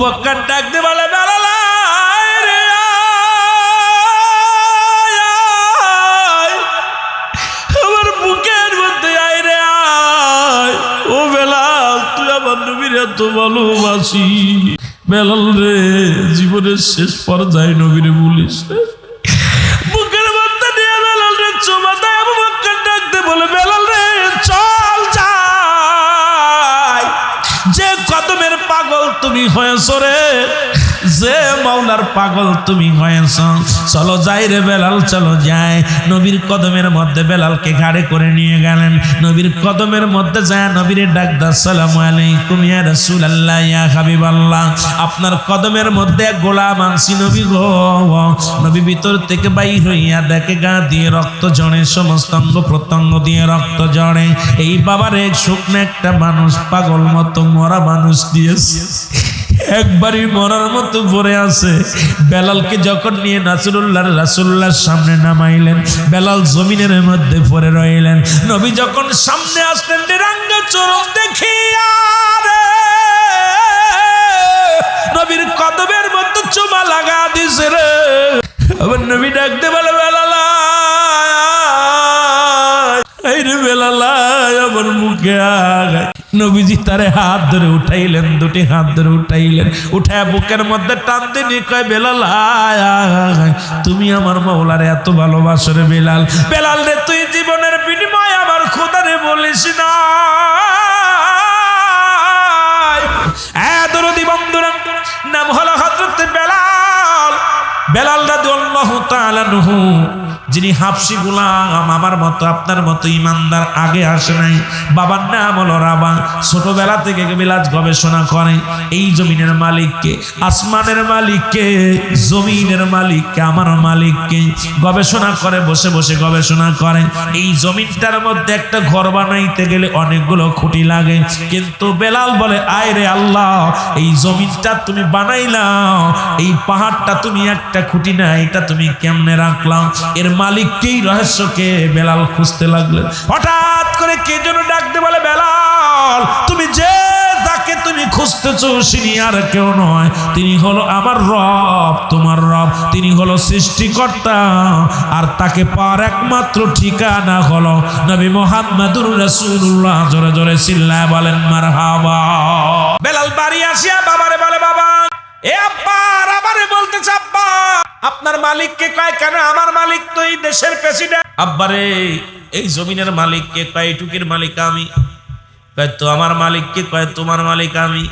বকর ডাক দিয়ে বলে বেলাল আমার বুকের মধ্যে আয় রে আয়। ও বেলাল তুই আমার নবীর এত ভালোবাসি। বেলাল রে জীবনের শেষ পর্যায়ে নবীরে বলিস বুকের মধ্যে নিয়ে বেলাল রে চুমা দেয়। আবু বকর ডাকতে বলে বেলাল রে চল যাই। যে কদমের পাগল তুমি হয়েছ রে, যে মাওলার পাগল তুমি হয়েছ, চলো যাই রে বেলাল চলো যাই। নবীর কদমের মধ্যে বেলালকে ঘাড়ে করে নিয়ে গেলেন। নবীর কদমের মধ্যে যায় নবীরে ডাক দা আসসালামু আলাইকুম ইয়া রাসূলুল্লাহ ইয়া হাবিবাল্লাহ। আপনার কদমের মধ্যে গোলাম আনছি নবী গো। নবী ভিতর থেকে বাইর হইয়া দেখে গা দিয়ে রক্ত ঝরে, সমস্ত অঙ্গ প্রত্যঙ্গ দিয়ে রক্ত ঝরে। এই বাবারে শুকনো একটা মানুষ পাগল মতো মরা মানুষ দিয়েছে, একবারই মরার মতো পড়ে আছে। বেলালকে যখন নিয়ে রাসূলুল্লাহর সামনে নামাইলেন, বেলাল জমিনের মধ্যে পড়ে রইলেন। নবী যখন সামনে আসলেন নিরাঙ্গা চরম দেখিয়া নবীর কদমের মধ্যে চুমা লাগা দিছে রে। আবার নবী ডাকতে বলে বেলাল এই রে বেলাল আমার মুখে আগায়। নবীজি তারে হাত ধরে উঠাইলেন, দুটি হাত ধরে উঠাইলেন, উঠায় বুকের মধ্যে টান দিয়ে কয় বেলাল তুমি আমার মাওলারে এত ভালোবাসো রে বেলাল। বেলাল রে তুই জীবনের বিনিময় আমার খোদারে বলিস না। দরদি বন্ধুরা নাম হলো হযরত বেলাল। বেলাল রাদিয়াল্লাহু তাআলা আনহু যিনি হাবশি গোলাম, আমার মতো আপনার মতো ইমানদার আগে আসে নাই। বাবার নাম হলো রাবা। ছোটবেলা থেকে বিলাস গবেষণা করে এই জমিনের মালিককে, আসমানের মালিককে, জমিনের মালিককে, আমার মালিককে গবেষণা করে, বসে বসে গবেষণা করে। এই জমিনটার মধ্যে একটা ঘর বানাইতে গেলে অনেকগুলো খুঁটি লাগে, কিন্তু বেলাল বলে আয় রে আল্লাহ এই জমিনটা তুমি বানাইলাম, এই পাহাড়টা তুমি একটা খুঁটি না এটা তুমি কেমনে রাখলাম? এর মালিককেই রহস্যকে বেলাল খুঁজতে লাগলেন। হঠাৎ করে কে যেন ডাকতে বলে বেলাল তুমি যে তাকে তুমি খুঁজতেছো তিনি আর কেউ নয়, তিনি হলো আমার রব, তোমার রব। তিনি হলো সৃষ্টিকর্তা, আর তাকে পাওয়ার একমাত্র ঠিকানা হলো নবী মুহাম্মদুর রাসূলুল্লাহ। জোরে জোরে চিল্লায় বলেন মারহাবা। বেলাল বাড়ি আসিয়া বাবারে বলে বাবা এ আব্বা, আবারে বলতেছে আব্বা আপনার মালিককে কয় কেন? আমার মালিক তো এই দেশের প্রেসিডেন্ট। আব্বারে এই জমিনের মালিককে কয় টুকির মালিক আমি। কয় তো আমার মালিককে কয় তোমার মালিক আমি।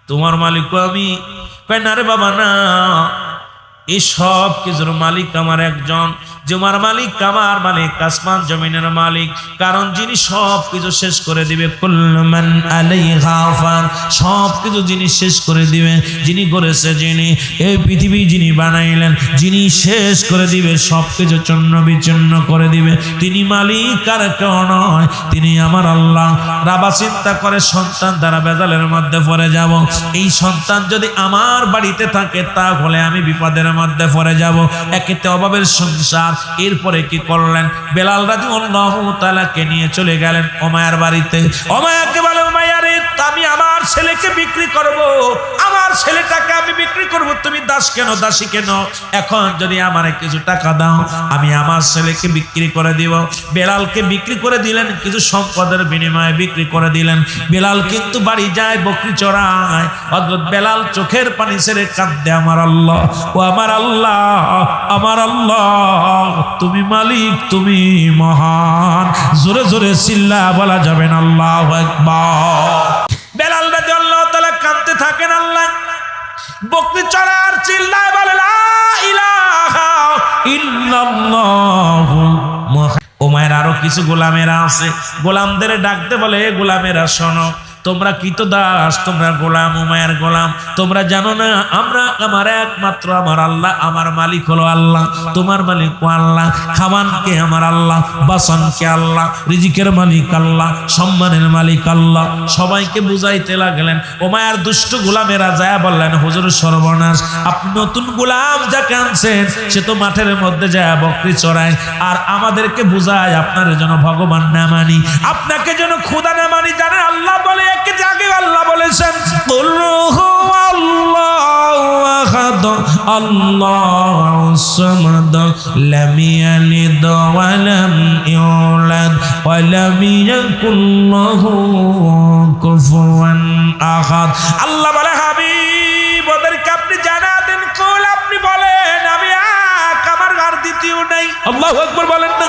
তোমার মালিকও আমি। কয় না রে বাবা না, এই সব কিছুর মালিক আমার একজন। তোমার মালিক আমার মালিক আসমান জমিনের মালিক, কারণ যিনি সব কিছু শেষ করে দিবে, কুল্লু মান আলাইহা ফান, সব কিছু যিনি শেষ করে দিবে, যিনি করেছে, যিনি এই পৃথিবী যিনি বানাইলেন, যিনি শেষ করে দিবে, সব কিছু চূর্ণ বিচূর্ণ করে দিবে, তিনি মালিক আর কেউ নয়, তিনি আমার আল্লাহ। রাবা চিন্তা করে সন্তান দ্বারা বেজালের মধ্যে পড়ে যাব। এই সন্তান যদি আমার বাড়িতে থাকে তাহলে আমি বিপদের মধ্যে পড়ে যাব। একেতে অভাবের সংসার। এরপরে কি করলেন? বেলাল রাদিয়াল্লাহু তাআলা কে নিয়ে চলে গেলেন উমাইয়ার বাড়িতে। উমাইয়াকে বলে উমাইয়া রে আমি আমার ছেলেকে বিক্রি করব, আমার ছেলেটাকে আমি বিক্রি করব, তুমি দাস কেন, দাসী কেন? এখন যদি আমারে কিছু টাকা দাও আমি আমার ছেলেকে বিক্রি করে দিব। বেলালকে বিক্রি করে দিলেন, কিছু সম্পদের বিনিময়ে বিক্রি করে দিলেন। বেলাল কিন্তু বাড়ি যায় বকরি চড়ায়। হযরত বেলাল চোখের পানি ছেড়ে কাঁদে আমার আল্লাহ, ও আমার আল্লাহ, আমার আল্লাহ তুমি মালিক, তুমি মহান। জোরে জোরে চিল্লা বলা যাবে না আল্লাহু আকবার। বেলাল রাদিয়াল্লাহু তাআলা কাঁদতে থাকেন। আল্লাহ বকরি চড়ার চিল্লায় বলে লা ইলাহা ইল্লাল্লাহু। উমাইর আরো কিছু গোলামেরা আছে, গোলামদের ডাকতে বলে গোলামেরা শোনো, তোমরা কৃতদাস, তোমরা গোলাম, উমাইয়ার গোলাম। তোমরা জানো না আমরা আমার একমাত্র আমার আল্লাহ, আমার মালিক হলো আল্লাহ, তোমার মালিক আল্লাহ, খাওয়ানকে আমার আল্লাহ, বাসনকে আল্লাহ, রিজিকের মালিক আল্লাহ, সম্মানের মালিক আল্লাহ। সবাইকে বুঝাইতে লাগলেন। উমাইয়ার দুষ্ট গোলামেরা যায় বললেন হুজুর সর্বনাশ, আপনি নতুন গোলাম যাকে আনছেন সে তো মাঠের মধ্যে যায় বকরি চড়ায়, আর আমাদেরকে বুঝায় আপনার যেন ভগবান না মানি, আপনাকে যেন খোদা না মানি। জানেন আল্লাহ বলে আল্লাহ বলেছেন কুল হুয়াল্লাহু আল্লাহুস সামাদ লাম ইয়ালিদ ওয়া লাম ইউলাদ ওয়া লাম ইয়াকুল লাহু কুফুয়ান আহাদ। আল্লাহ বলে হাবিব ওদেরকে আপনি জানা দেন, কুল আপনি বলেন আমি এক, আমার আর দ্বিতীয় নাই। আল্লাহু আকবার বলেন না।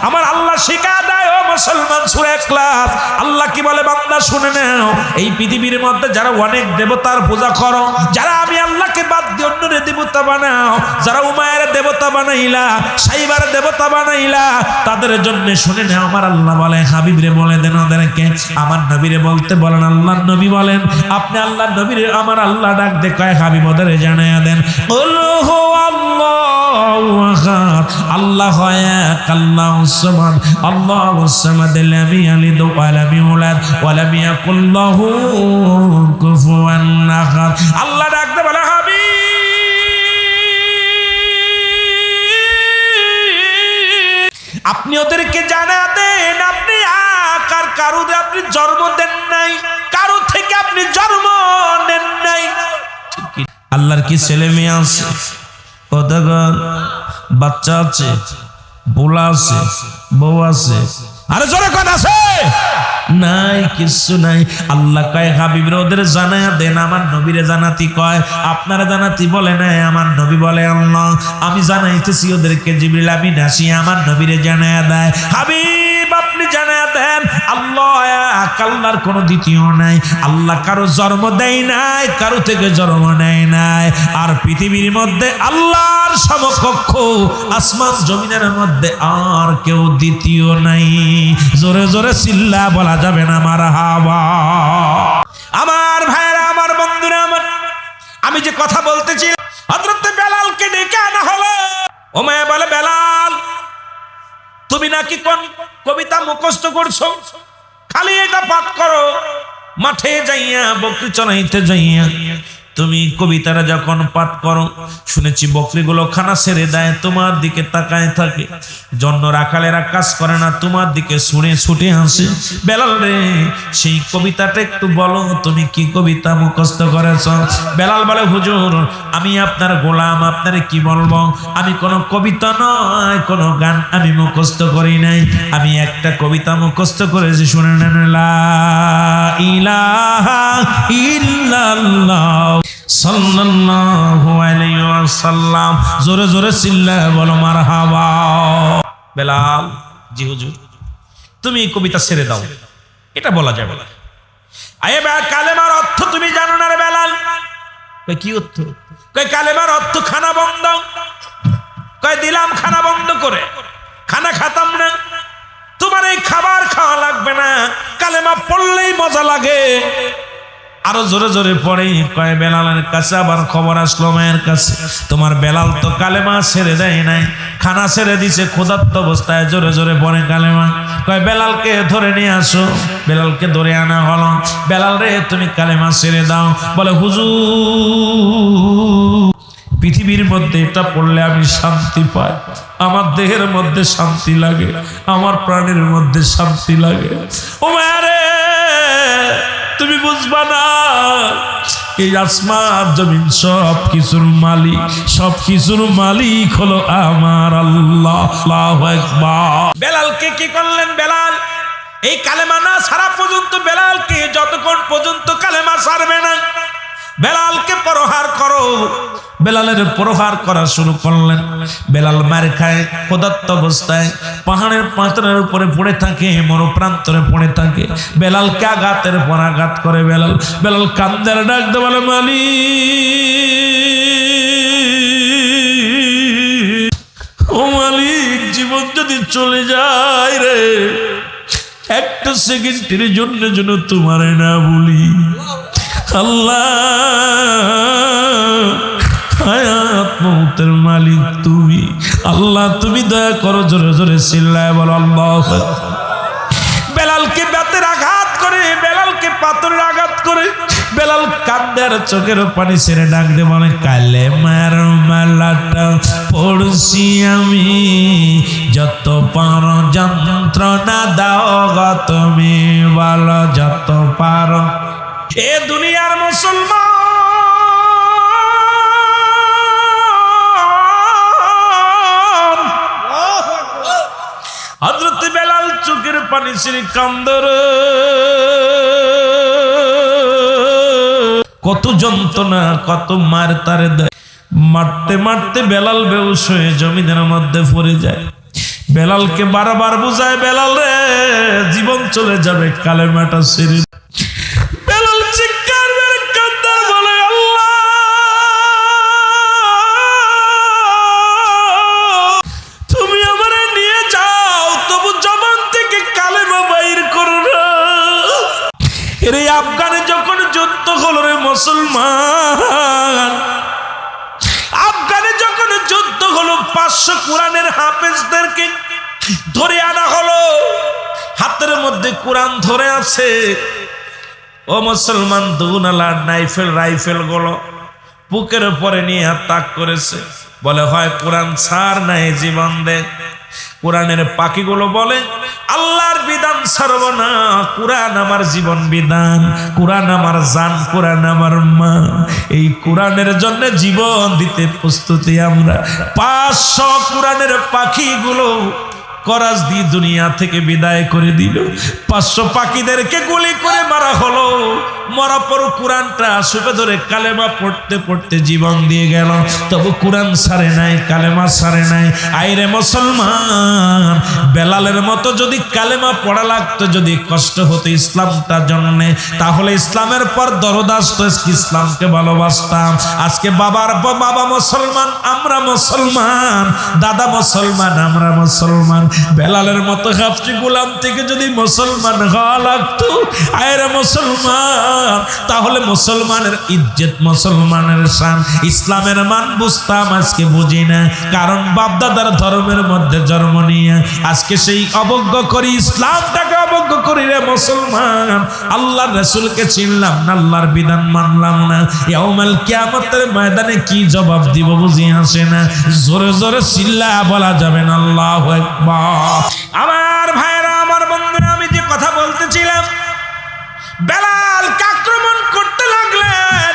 আমার আল্লাহ শিক্ষা দেয় ও মুসলমান, সূরা ইখলাস। আল্লাহ কি বলে বান্দা শুনে নাও, এই পৃথিবীর মধ্যে যারা অনেক দেবতার পূজা করো, যারা আমি আল্লাহকে বাদ দিয়ে অন্যরে দেবতা বানাও, যারা উমায়ের দেবতা বানাইলা, সাইবার দেবতা বানাইলা, তাদের জন্য শুনে নাও আমার আল্লাহ বলে হাবিবরে বলে দেন ওদেরকে, আমার নবীরে বলতে বলেন। আল্লাহর নবী বলেন আপনি আল্লাহর নবীরে আমার আল্লাহ ডাক দে কয় হাবিব ওদের জানায়া দেন, কুল হুয়াল্লাহু আহাদ, আল্লাহ এক, আল্লাহুস সামাদ, আল্লাহুস সামাদ লাম ইয়ালিদ ওয়া লাম ইউলাদ ওয়া লাম ইয়াকুল লাহু কুফুয়ান আহাদ। আল্লাহ ডাক দে বলে হাবিব আপনি ওদেরকে জানা দেন আপনি এক, আর কারো আপনি জন্ম দেন নাই, কারো থেকে আপনি জন্ম নেন নাই। আল্লাহর কি ছেলে মেয়ে আছে? কতজন বাচ্চা আছে, বোলা আছে, বউ আছে, আরে জোরে কথা আছে নাই? কিছু নাই। আল্লাহ কয় হাবিবরে ওদের জানায়া দেন, আমার নবীরে জানাতি কয়, আপনারা জানাতি বলে নাই, আমার নবী বলে আল্লাহ আমি জানাইতেছি ওদেরকে, জিবরিল আমিন আসি আমার নবীরে জানায়া দেয়, হাবিব আপনি জানায়া দেন আল্লাহ এক, আল্লাহর কোনো দ্বিতীয় নাই। আল্লাহ কারো জন্ম দেয় নাই, কারো থেকে জন্ম নেয় নাই, আর পৃথিবীর মধ্যে আল্লাহর সমকক্ষ আসমান জমিনের মধ্যে আর কেউ দ্বিতীয় নাই। জোরে জোরে চিল্লা বলা যাবে না মারহাবা। আমার ভাইরা, আমার বন্ধুরা, আমি যে কথা বলতেছি, হযরত বেলালকে ডেকে আনা হলো। ও মায়া বলে বেলাল তুমি নাকি কোন কবিতা মুখস্থ করছো, খালি এটা পাঠ করো, মাঠে যাইয়া বকরি চড়াইতে যাইয়া তুমি কবিতাটা যখন পাঠ করো, শুনেছি বকরিগুলো খানা ছেড়ে দেয়, তোমার দিকে তাকায় থাকে, জন্য রাখালেরা কাজ করে না, তোমার দিকে শুনে ছুটে আসে। বেলাল রে সেই কবিতাটা একটু বলো, তুমি কি কবিতা মুখস্থ করেছ? বেলাল বলে হুজুর আমি আপনার গোলাম, আপনারে কি বলবো, আমি কোনো কবিতা নয়, কোনো গান আমি মুখস্থ করি নাই, আমি একটা কবিতা মুখস্থ করেছি, শুনে নেন, লা ইলাহা ইল্লাল্লাহ সাল্লাল্লাহু আলাইহি ওয়াসাল্লাম। জোরে জোরে চিল্লা বলো মারহাবা। বেলাল জি হুজুর তুমি এই কবিতা ছেড়ে দাও, এটা বলা যাবে না। আয়ে কালেমার অর্থ তুমি জানো না রে বেলাল? কই কি অর্থ? কই কালেমার অর্থ খানা বন্ধ। কই দিলাম খানা বন্ধ করে, খানা খাতাম না, তোমার এই খাবার খাওয়া লাগবে না, কালেমা পড়লেই মজা লাগে। আরো জোরে জোরে পড়ে। কয় বেলালের কাছে আবার খবর আসলো মায়ের কাছে, তোমার বেলাল তো কালেমা ছেড়ে দেয় নাই, খানা ছেড়ে দিছে, ক্ষুধার্ত অবস্থায় জোরে জোরে পড়ে কালেমা। কয় বেলালকে ধরে নিয়ে আসো। বেলালকে ধরে আনা হলো। বেলাল রে তুমি কালেমা ছেড়ে দাও। বলে হুজুর পৃথিবীর মধ্যে এটা পড়লে আমি শান্তি পাই, আমার দেহের মধ্যে শান্তি লাগে, আমার প্রাণের মধ্যে শান্তি লাগে। ও মারে তুমি বুঝবা না, এই আসমান জমিন সব কিছুর মালিক, সব কিছুর মালিক হলো আমার আল্লাহ। আল্লাহু আকবার। বেলালকে কি করলেন? বেলাল এই কালেমা না ছাড়া পর্যন্ত, বেলালকে যতক্ষণ পর্যন্ত কালেমা ছাড়বে না, বেলালকে প্রহার করো। বেলালের প্রহার করা শুরু করলেন। বেলাল মার খায়, ক্ষুধার্ত অবস্থায় পাহাড়ের পাথরের উপরে পড়ে থাকে, মরুপ্রান্তরে পড়ে থাকে। বেলালকে আঘাতের পর আঘাত করে। বেলাল কান্দার ডাক দে বলে মালিক, ও মালিক জীবন যদি চলে যায় রে, একটা সেকেন্ডের জন্য যেন তোমারে না বলি। আল্লাহ হায়াত মৌতের মালিক তুমি, আল্লাহ তুমি দয়া করো। জোরে জোরে চিল্লায় বলো আল্লাহ। বেলালকে বেতের আঘাত করে, বেলালকে পাথরের আঘাত করে। বেলাল কাঁদে আর চোখের পানি ছেড়ে ডাক দে বলে কালেমার মালাটা পড়ছি আমি, যত পারো যন্ত্রণা দাও গো তুমি, বলো যত পারো। এ দুনিয়ার মুসলমান বাঁচির কান্দর, কত যন্ত্রণা, কত মার তারে দেয়। মারতে মারতে বেলাল বেহুশ হয়ে জমিনের মধ্যে পড়ে যায়। বেলালকে বারবার বুঝায়, বেলাল রে জীবন চলে যাবে, কালেমাটা ছেড়ে। বেলাল চিৎকার মেরে কান্দার বলে, আল্লাহ তুমি আমারে নিয়ে যাও, তবু জবান থেকে কালেমা বাইর করো না। এর আফগানে যখন যুদ্ধ হলো রে মুসলমান, আফগানে যখন যুদ্ধ হলো 500 কোরআনের হাফেজদেরকে ধরে আনা হলো, হাতের মধ্যে কোরআন ধরে আছে। ও মুসলমান, দুনালা রাইফেল গুলো বুকের উপরে নিয়ে তাক করেছে, বলে হয় কোরআন ছাড় নাই জীবন দে। কোরআনের পাখিগুলো বলে আল্লাহর বিধান ছাড়ব না, কোরআন আমার জীবন বিধান, কোরআন আমার জান, কোরআন আমার মা। এই কোরআনের জন্য জীবন দিতে প্রস্তুতি আমরা। 500 কোরআনের পাখিগুলো করাজ দিয়ে দুনিয়া থেকে বিদায় করে দিল। 500 পাখিদেরকে গুলি করে মারা হলো। মরা পর কোরআনটা সুপে ধরে কালেমা পড়তে পড়তে জীবন দিয়ে গেল, তবু কোরআন ছাড়ে নাই, কালেমা ছাড়ে নাই। আইরে মুসলমান, বেলালের মতো যদি কালেমা পড়া লাগতো, যদি কষ্ট হতো ইসলামটার জন্য, তাহলে ইসলামের পর দরদ আসতো, ইসলামকে ভালোবাসতাম। আজকে বাবা মুসলমান, আমরা মুসলমান, দাদা মুসলমান, আমরা মুসলমান। বেলালের মতো হাফসি গোলাম থেকে যদি মুসলমান হওয়া লাগতো, আইরে মুসলমান, তাহলে মুসলমানের ইজ্জত, মুসলমানের শান, ইসলামের মান বুঝতাম। আজকে বুঝি না, কারণ বাপদাদার ধর্মের মধ্যে জন্ম নিয়ে আজকে সেই অবজ্ঞা করি, ইসলামটাকে অবজ্ঞা করি রে মুসলমান। আল্লাহর রাসূলকে চিনলাম না, আল্লাহর বিধান মানলাম না, ইয়াউমাল কিয়ামতের ময়দানে কি জবাব দিব বুঝি আসে না। জোরে জোরে চিল্লায়া বলা যাবে না আল্লাহু আকবার। আমার ভাইরা, আমার বন্ধুরা, আমি যে কথা বলতেছিলাম, বেলালকে আক্রমণ করতে লাগলেন।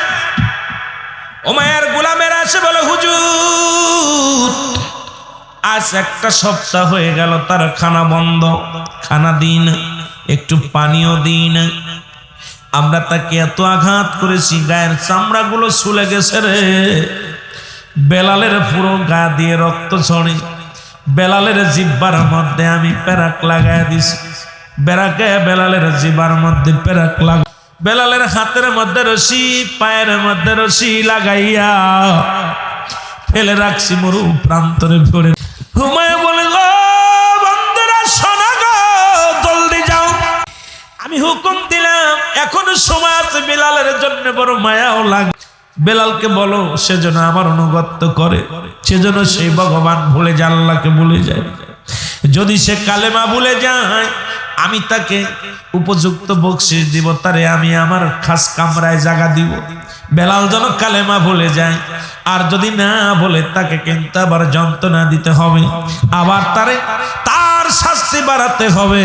উমাইয়ার গোলামেরা এসে বলে, হুজুর আজ একটা সপ্তাহ হয়ে গেল তার খানা বন্ধ, খানা দিন, একটু পানিও দিন। আমরা তাকে এত আঘাত করেছি, গায়ের চামড়াগুলো ছুলে গেছে রে। বেলালের পুরো গা দিয়ে রক্ত ঝরে। বেলালের জিহ্বার মধ্যে আমি পেরাক লাগাই দিছি, বেলালের জিহ্বার মধ্যে পেরাক লাগা, বেলালের হাতের মধ্যে রশি, পায়ের মধ্যে রশি লাগাইয়া ফেলে রাখছি মরু প্রান্তরে ভরে। হুমায়ুন বলে, গো বন্ধুরা শোনা গো, জলদি যাও, আমি হুকুম দিলাম, এখনো সময় আছে। বেলালের জন্য বড় মায়াও লাগে। বেলালকে বলো সেজন্য আমার অনুগত্য করে, সেজন্য সেই ভগবান ভুলে যায়, আল্লাহকে ভুলে যায়। যদি সে কালেমা ভুলে যায়, আমি তাকে উপযুক্ত বকশিশ দিব, তারে আমি আমার খাস কামরায় জায়গা দিব। বেলাল যেন কালেমা ভুলে যায়, আর যদি না বলে তাকে কিন্তু আবার যন্ত্রণা দিতে হবে, আবার তার শাস্তি বাড়াতে হবে।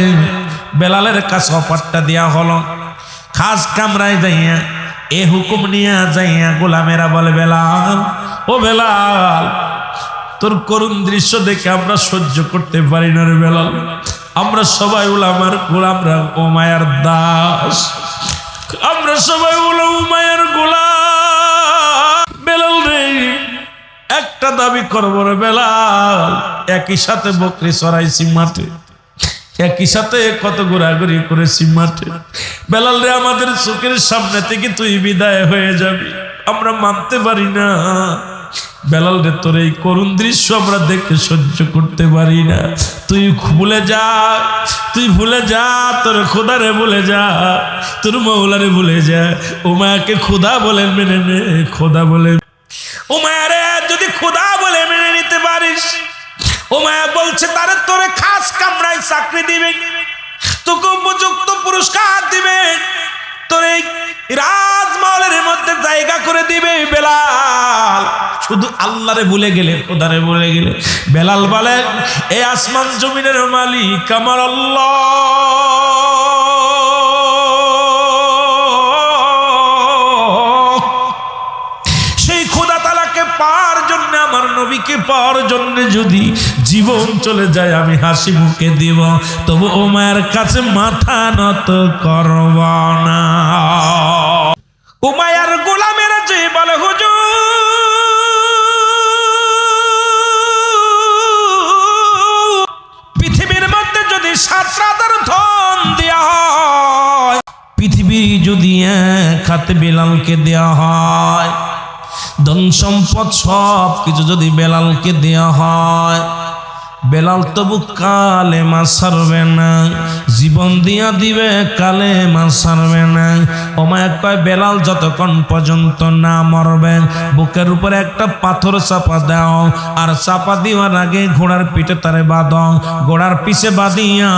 বেলালের কাছে অফারটা দেয়া হলো, খাস কামরায় যাইয়া এ হুকুম নিয়ে যাইয়া গোলামেরা বলে, বেলাল, ও বেলাল, তোর করুণ দৃশ্য দেখে আমরা সহ্য করতে পারি না রে বেলাল। আমরা সবাই উলামার গোলামরা, উমাইয়ার দাস, আমরা সবাই উমাইয়ার গোলাম। বেলাল রে, একটা দাবি করবো রে বেলাল, একই সাথে বকরি চড়াইছি মাঠে, একই সাথে কত ঘোরাঘুরি করেছি মাঠে। বেলাল রে, আমাদের চোখের সামনে থেকে তুই বিদায় হয়ে যাবি, আমরা মানতে পারি না। বেলাল রে, তোর এই করুণ দৃশ্য আমরা দেখে সহ্য করতে পারি না। তুই ভুলে যা, তুই ভুলে যা, তোর খোদারে ভুলে যা, তোর মৌলারে ভুলে যা। উমায়াকে খোদা বলে মেনে নে, খোদা বলে। উমায়ারে যদি খোদা বলে মেনে নিতে পারিস, উমায়া বলছে তারে তোরে খাস কামরায় চাকরি দিবে, তোকে উপযুক্ত পুরস্কার দিবে, তোর এই রাজমহলের মধ্যে জায়গা করে দিবে। বেলাল শুধু আল্লাহরে ভুলে গেলে, খোদারে ভুলে গেলে। বেলাল বলে, এ আসমান জমিনের মালিক আমার আল্লাহ, সেই খোদা তাআলাকে পাওয়ার জন্য আমার নবীকে পাওয়ার জন্য যদি জীবন চলে যায় আমি হাসি মুখে দিব, তবু ও মায়ের কাছে মাথা নত করব না। উমায়ার গোলামেরা যে বলে হুজুর পৃথিবীর মধ্যে যদি 7 রাতের ধন দেয়া হয়, পৃথিবী যদি এক হাতে বেলালকে দেয়া হয়, ধন সম্পদ সব কিছু যদি বেলালকে দেয়া হয়, বেলাল তবু কালেমা ছাড়বে না, জীবন দিয়া দিবে কালেমা ছাড়বে না। ওমায় কয় বেলাল যতক্ষণ পর্যন্ত না মরবে বুকের উপরে একটা পাথর চাপা দাও, আর চাপা দেওয়ার আগে ঘোড়ার পিঠে তারে বাঁধো, ঘোড়ার পিছে বাঁধিয়া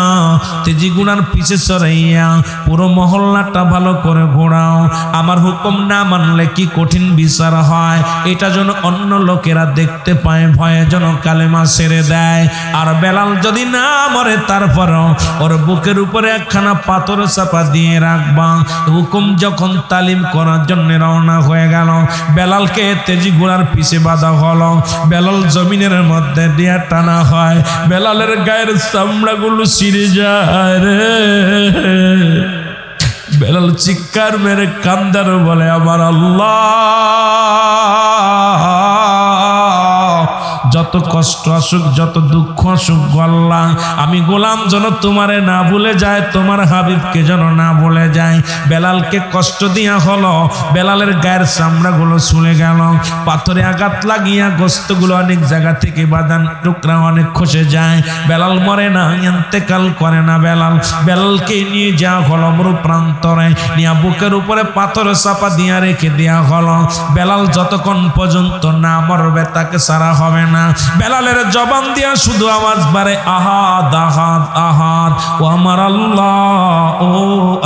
তেজি ঘোড়ার পিছে চড়াইয়া পুরো মহল্লাটা ভালো করে ঘোরাও। আমার হুকুম না মানলে কি কঠিন বিচার হয়, এটা যেন অন্য লোকেরা দেখতে পায়, ভয়ে যেন কালেমা ছেড়ে দেয়। আর বেলাল যদি না মরে তারপরও ওর বুকের উপরে একখানা পাথর চাপা দিয়ে রাখবা। হুকুম যখন তালিম করার জন্য রওনা হয়ে গেল, বেলালকে তেজি ঘোড়ার পিছে বাঁধা হলো, বেলাল জমিনের মধ্যে দিয়ে টানা হয়, বেলালের গায়ের চামড়াগুলো ছিঁড়ে যায় রে। বেলাল চিৎকার মেরে কান্দার বলে আমার আল্লাহ, যত কষ্ট আসুক যত দুঃখ আসুক আল্লাহ, আমি গোলাম যেন তোমারে না ভুলে যায়, তোমার হাবিবকে যেন না ভুলে যায়। বেলালকে কষ্ট দিয়া হলো, বেলালের গায়ের চামড়াগুলো ছুলে গেল, পাথরে আঘাত লাগিয়া গোস্তগুলো অনেক জায়গা থেকে বাদান টুকরা অনেক খসে যায়। বেলাল মরে না, ইন্তেকাল করে না। বেলালকে নিয়ে যাওয়া হলো মরু প্রান্তরে, নিয়ে বুকের উপরে পাথর চাপা দিয়া রেখে দেওয়া হলো। বেলাল যতক্ষণ পর্যন্ত না মরবে তাকে ছাড়া হবে না। বেলালের জবান দিয়া শুধু আওয়াজ বাড়ে আহাদ আহাদ আহাদ, ও আমার আল্লাহ, ও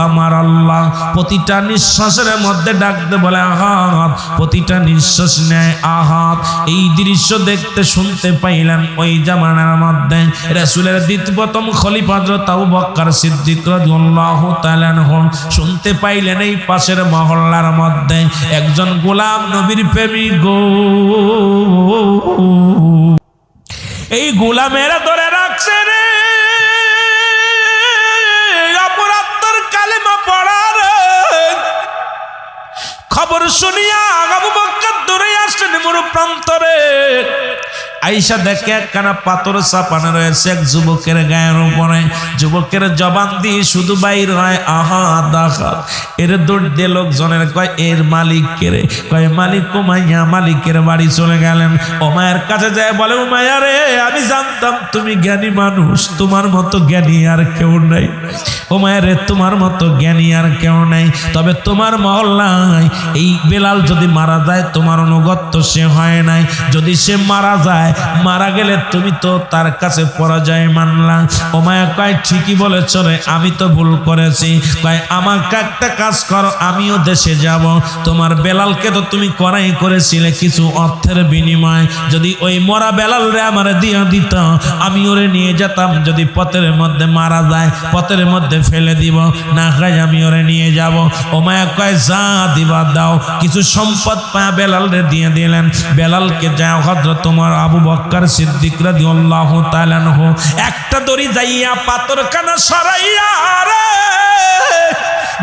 আমার আল্লাহ। প্রতিটা নিঃশ্বাসের মধ্যে ডাকতে বলে আহাদ, প্রতিটা নিঃশ্বাস নেয় আহাদ। এই দৃশ্য দেখতে শুনতে পাইলেন ওই জামানার মধ্যে রাসূলের দ্বিতীয়তম খলিফা হযরত আবু বকর সিদ্দিক রাদিয়াল্লাহু তাআলা আনহু শুনতে পাইলেন এই পাশের মহল্লার মধ্যে একজন গোলাম নবীর প্রেমিক গো, এই গোলামেরা ধরে রাখছে রে, অপরাধের কালেমা পড়ার খবর শুনিয়া আবু বকর দৌড়ে আসলেন মরু প্রান্তরে। আইসা দেখে একখানা পাথর চাপানো রয়েছে এক যুবকের গায়ের উপরে, যুবকের জবান দিয়ে শুধু বাইর হয় আহাদ আহাদ। এর দৌড় দিয়ে লোকজনের কয় এর মালিক কে রে, কয় মালিক উমাইয়া। মালিকের বাড়ি চলে গেলেন, উমাইয়ার কাছে যায় বলে উমাইয়া রে, আমি জানতাম তুমি জ্ঞানী মানুষ, তোমার মতো জ্ঞানী আর কেউ নাই। উমাইয়া রে, তোমার মতো জ্ঞানী আর কেউ নাই, তবে তোমার মহল্লায় এই বেলাল যদি মারা যায় তোমার অনুগত্য সে হয় নাই, যদি সে মারা যায়, মারা গেলে তুমি তো তার কাছে পরাজয় মানলা। উমাইয়া কয় ঠিকই বলেছ রে, আমি তো ভুল করেছি। কয় আমাকে একটা কাজ করো, আমিও দেশে যাব, তোমার বেলালকে তো তুমি করাই করেছিলে কিছু অর্থের বিনিময়, যদি ওই মরা বেলাল রে আমার দিয়ে দিত, আমি ওরে নিয়ে যেতাম, যদি পথের মধ্যে মারা যায় পথের মধ্যে ফেলে দিব, না খাই আমি ওরে নিয়ে যাব। উমাইয়া কয় যা দিবা দাও। কিছু সম্পদ পায় বেলাল রে দিয়ে দিলেন। বেলালকে যা হযরত তোমার আবু বকর সিদ্দিক রাদিয়াল্লাহু তাআলা আনহু একটা দড়ি যাইয়া পাথরখানা সরাইয়া রে,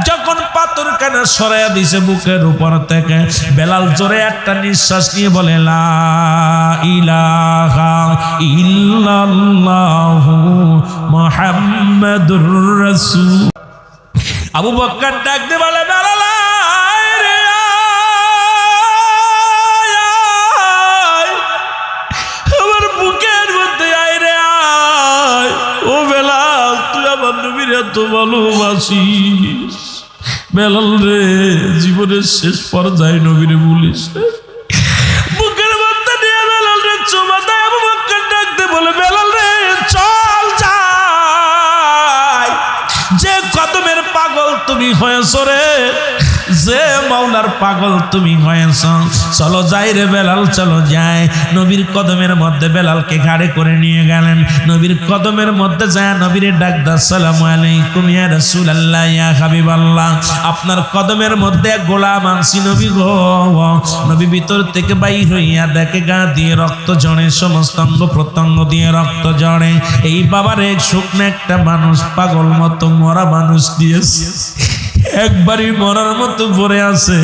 যখন পাথরখানা সরাইয়া দিছে বুকের উপর থেকে, বেলাল জোরে একটা নিঃশ্বাস নিয়ে বলে লা ইলাহা ইল্লাল্লাহু মুহাম্মাদুর রাসূল। আবু বকর ডাক দিয়ে বলে বেলাল রে, আমার বুকের মধ্যে আয় রে আয়। ও বেলাল, তুই আমার নবীর এত ভালোবাসিস। বেলাল রে, জীবনের শেষ পর্যায়ে নবীরে বলিস, বুকের মধ্যে নিয়ে বেলাল রে চুমা দেয়। আবু বকর ডাকতে বলে বেলাল রে, চল যাই, যে কদমের পাগল তুমি হয়েছ রে, যে মাওলার পাগল তুমি হয়েছ, চলো যাই রে বেলাল, চলো যাই। নবীর কদমের মধ্যে বেলালকে ঘাড়ে করে নিয়ে গেলেন। নবীর কদমের মধ্যে যায় নবীর ডাক দা, আসসালামু আলাইকুম ইয়া রাসূলুল্লাহ ইয়া হাবিবাল্লাহ। আপনার কদমের মধ্যে গোলাম আনছি নবী গো। নবী ভিতর থেকে বাইর হইয়া দেখে গা দিয়ে রক্ত ঝরে, সমস্ত অঙ্গ প্রত্যঙ্গ দিয়ে রক্ত ঝরে। এই বাবার এক শুকনো একটা মানুষ, পাগল মতো মরা মানুষ দিয়েছে, একবারই মরার মতো পড়ে আছে।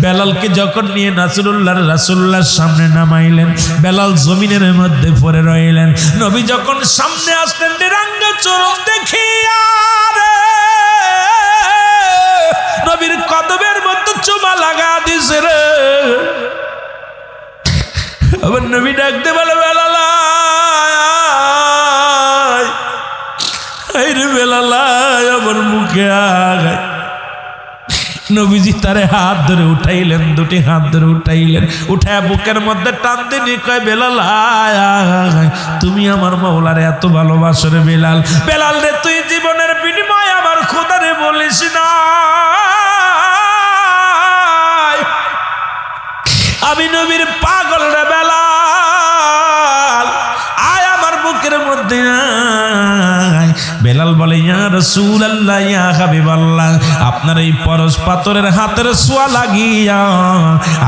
বেলালকে যখন নিয়ে রাসূলুল্লাহর সামনে নামাইলেন, বেলাল জমিনের মধ্যে পড়ে রইলেন। নবী যখন সামনে আসলেন, নিরাঙ্গ চরণ দেখিয়া নবীর কদমের মধ্যে চুমা লাগা দিছে রে। আবার নবী ডাকতে বলে, বেলাল রে বেলাল, আমার মুখে আগায়। নবীজি তারে হাত ধরে উঠাইলেন, দুটি হাত ধরে উঠাইলেন, উঠায় বুকের মধ্যে টান দিয়ে কয়, বেলাল তুমি আমার মাওলারে এত ভালোবাসো রে বেলাল। বেলাল রে, তুই জীবনের বিনিময় আমার খোদারে বলিস না, আমি নবীর পাগল রে বেলাল, আয় আমার বুকের মধ্যে আয়। বেলাল বলে, ইয়া রাসূলুল্লাহ ইয়া হাবিবাল্লাহ, আপনার এই পরশ পাথরের হাতের ছোঁয়া লাগিয়া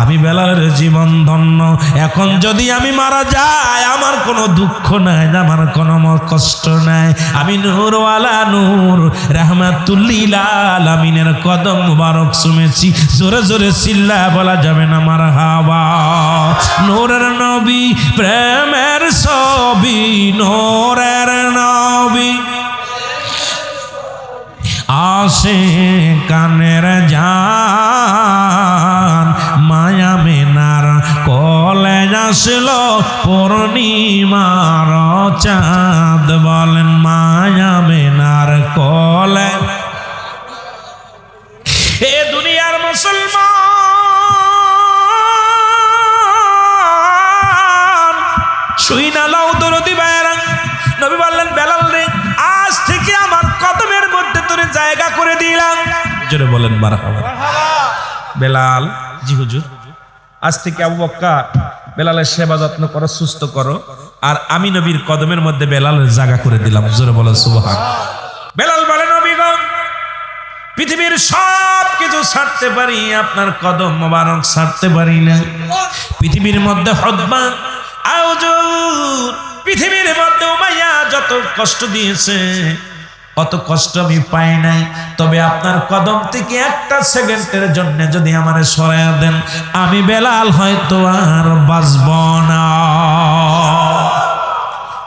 আমি বেলালের জীবন ধন্য। এখন যদি আমি মারা যাই, আমার কোনো দুঃখ নাই, আমার কোনো কষ্ট নাই। আমি নূরওয়ালা নূর রাহমাতুল লিল আলামিনের কদম মুবারক চুমেছি। জোরে জোরে চিল্লা বলা যাবে না মারহাবা। নূরের নবী, প্রেমের ছবি, নূরের নবী, আসে কানের জান, মায়া মেনার কলে আসল পূর্ণিমার চাঁদ। বলেন মায়া মেনার কলে। এ দুনিয়ার মুসলমান শুই না লাউ দরদি বাইরা। নবী বললেন, বেলাল রে, আজ থেকে আমার কদমের মধ্যে তোরে জায়গা করে দিলাম। জোরে বলেন মারহাবা। বেলাল, জি হুজুর, আজ থেকে আবু বকর বেলালের সেবা যত্ন করো, সুস্থ করো, আর আমি নবীর কদমের মধ্যে বেলালের জায়গা করে দিলাম। জোরে বলেন সুবহানাল্লাহ। বেলাল বলে, নবীগণ, পৃথিবীর সব কিছু ছাড়তে পারি, আপনার কদম মোবারক ছাড়তে পারি না। পৃথিবীর মধ্যে হুদবা, আউজুর, পৃথিবীর মধ্যে উমাইয়া যত কষ্ট দিয়েছে, অত কষ্ট আমি পাই নাই। তবে আপনার কদম থেকে একটা সেকেন্ডের জন্য যদি আমারে সরাইয়া দেন, আমি বেলাল হয়তো আর বাঁচব না।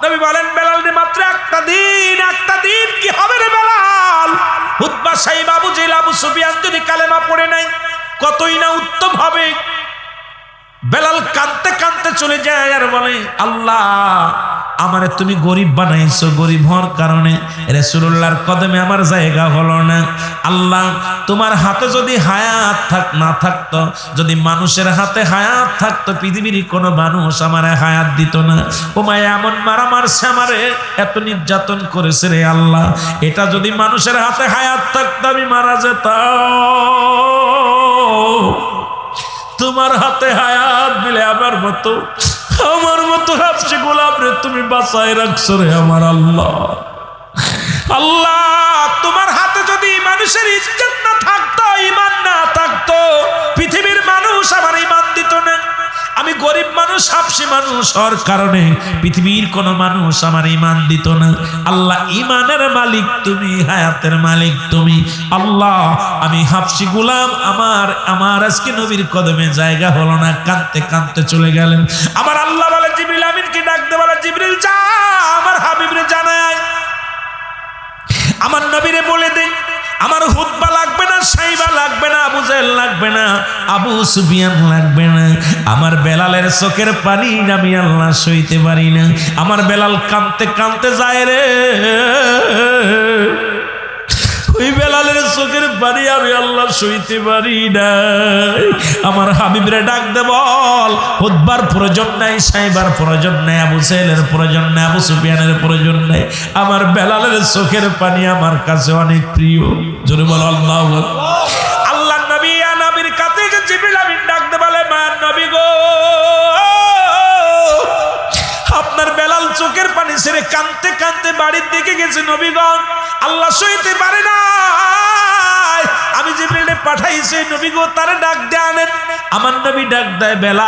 নবী বলেন, বেলাল রে, মাত্র একটা দিন কি হবে রে বেলাল? উতবা, সাইবা, আবু জেহেল, আবু সুফিয়ান যদি কালেমা পড়ে নাই, কতই না উত্তম হবে। বেলাল কাঁদতে কাঁদতে চলে যায় আর বলে, আল্লাহ, আমারে তুমি গরিব বানাইছো, গরিব হওয়ার কারণে রাসূলুল্লাহর কদমে আমার জায়গা হলো না। আল্লাহ, তোমার হাতে যদি হায়াত না থাকতো, যদি মানুষের হাতে হায়াত থাকতো, পৃথিবীর কোনো মানুষ আমারে হায়াত দিত না। ওমায় এমন মারা মারছে আমারে, এত নির্যাতন করেছে রে আল্লাহ, এটা যদি মানুষের হাতে হায়াত থাকতো আমি মারা যেতাম। তোমার হাতে হায়াত দিলে আমার মতো হাফসে গোলাম রে তুমি বাঁচায় রাখছো রে আমার আল্লাহ। আল্লাহ, তোমার হাতে যদি মানুষের ইজ্জত না থাকতো, ঈমান না থাকতো, পৃথিবীর মানুষ আমার ঈমান দিত না। আমি গরিব মানুষ, হাফসি মানুষ হওয়ার কারণে পৃথিবীর কোনো মানুষ আমার ঈমান দিত না। আল্লাহ, ঈমানের মালিক তুমি, হায়াতের মালিক তুমি। আল্লাহ, আমি হাফসি গোলাম, আমার আজকে নবীর কদমে জায়গা হলো না। কাঁদতে কাঁদতে চলে গেলেন। আমার আল্লাহ বলে, জিবরিল আমিনকে ডাকতে বলে, জিবরিল যা আমার হাবিবরে জানায়, আমার নবীরে বলে দে, আমার হুতবা লাগবে না, সাইবা লাগবে না, আবু জেহেল লাগবে না, আবু সুফিয়ান লাগবে না। আমার বেলালের চোখের পানি আমি আল্লাহ সইতে পারি না। আমার বেলাল কাঁদতে কাঁদতে যায় রে, ওই বেলালের চোখের পানি আমি আল্লাহ সইতে পারি না। আমার হাবিবরে ডাক দে, বল, হুতবার প্রয়োজন নাই, সাইবার প্রয়োজন নাই, আবু জেহেলের প্রয়োজন নাই, আবু সুফিয়ানের প্রয়োজন নাই। আমার বেলালের চোখের পানি আমার কাছে অনেক প্রিয়। জোরে বল আল্লাহু আকবার। আল্লাহ নবী, কাঁদতে কাঁদতে বাড়ির দিকে গেছে। নবীগণ আল্লাহ সইতে পারে না, আমি জিবরিল পাঠাইছি, নবী গো তারে ডাক দিয়ে আনেন। আমার নবী ডাক দেয়, বেলাল,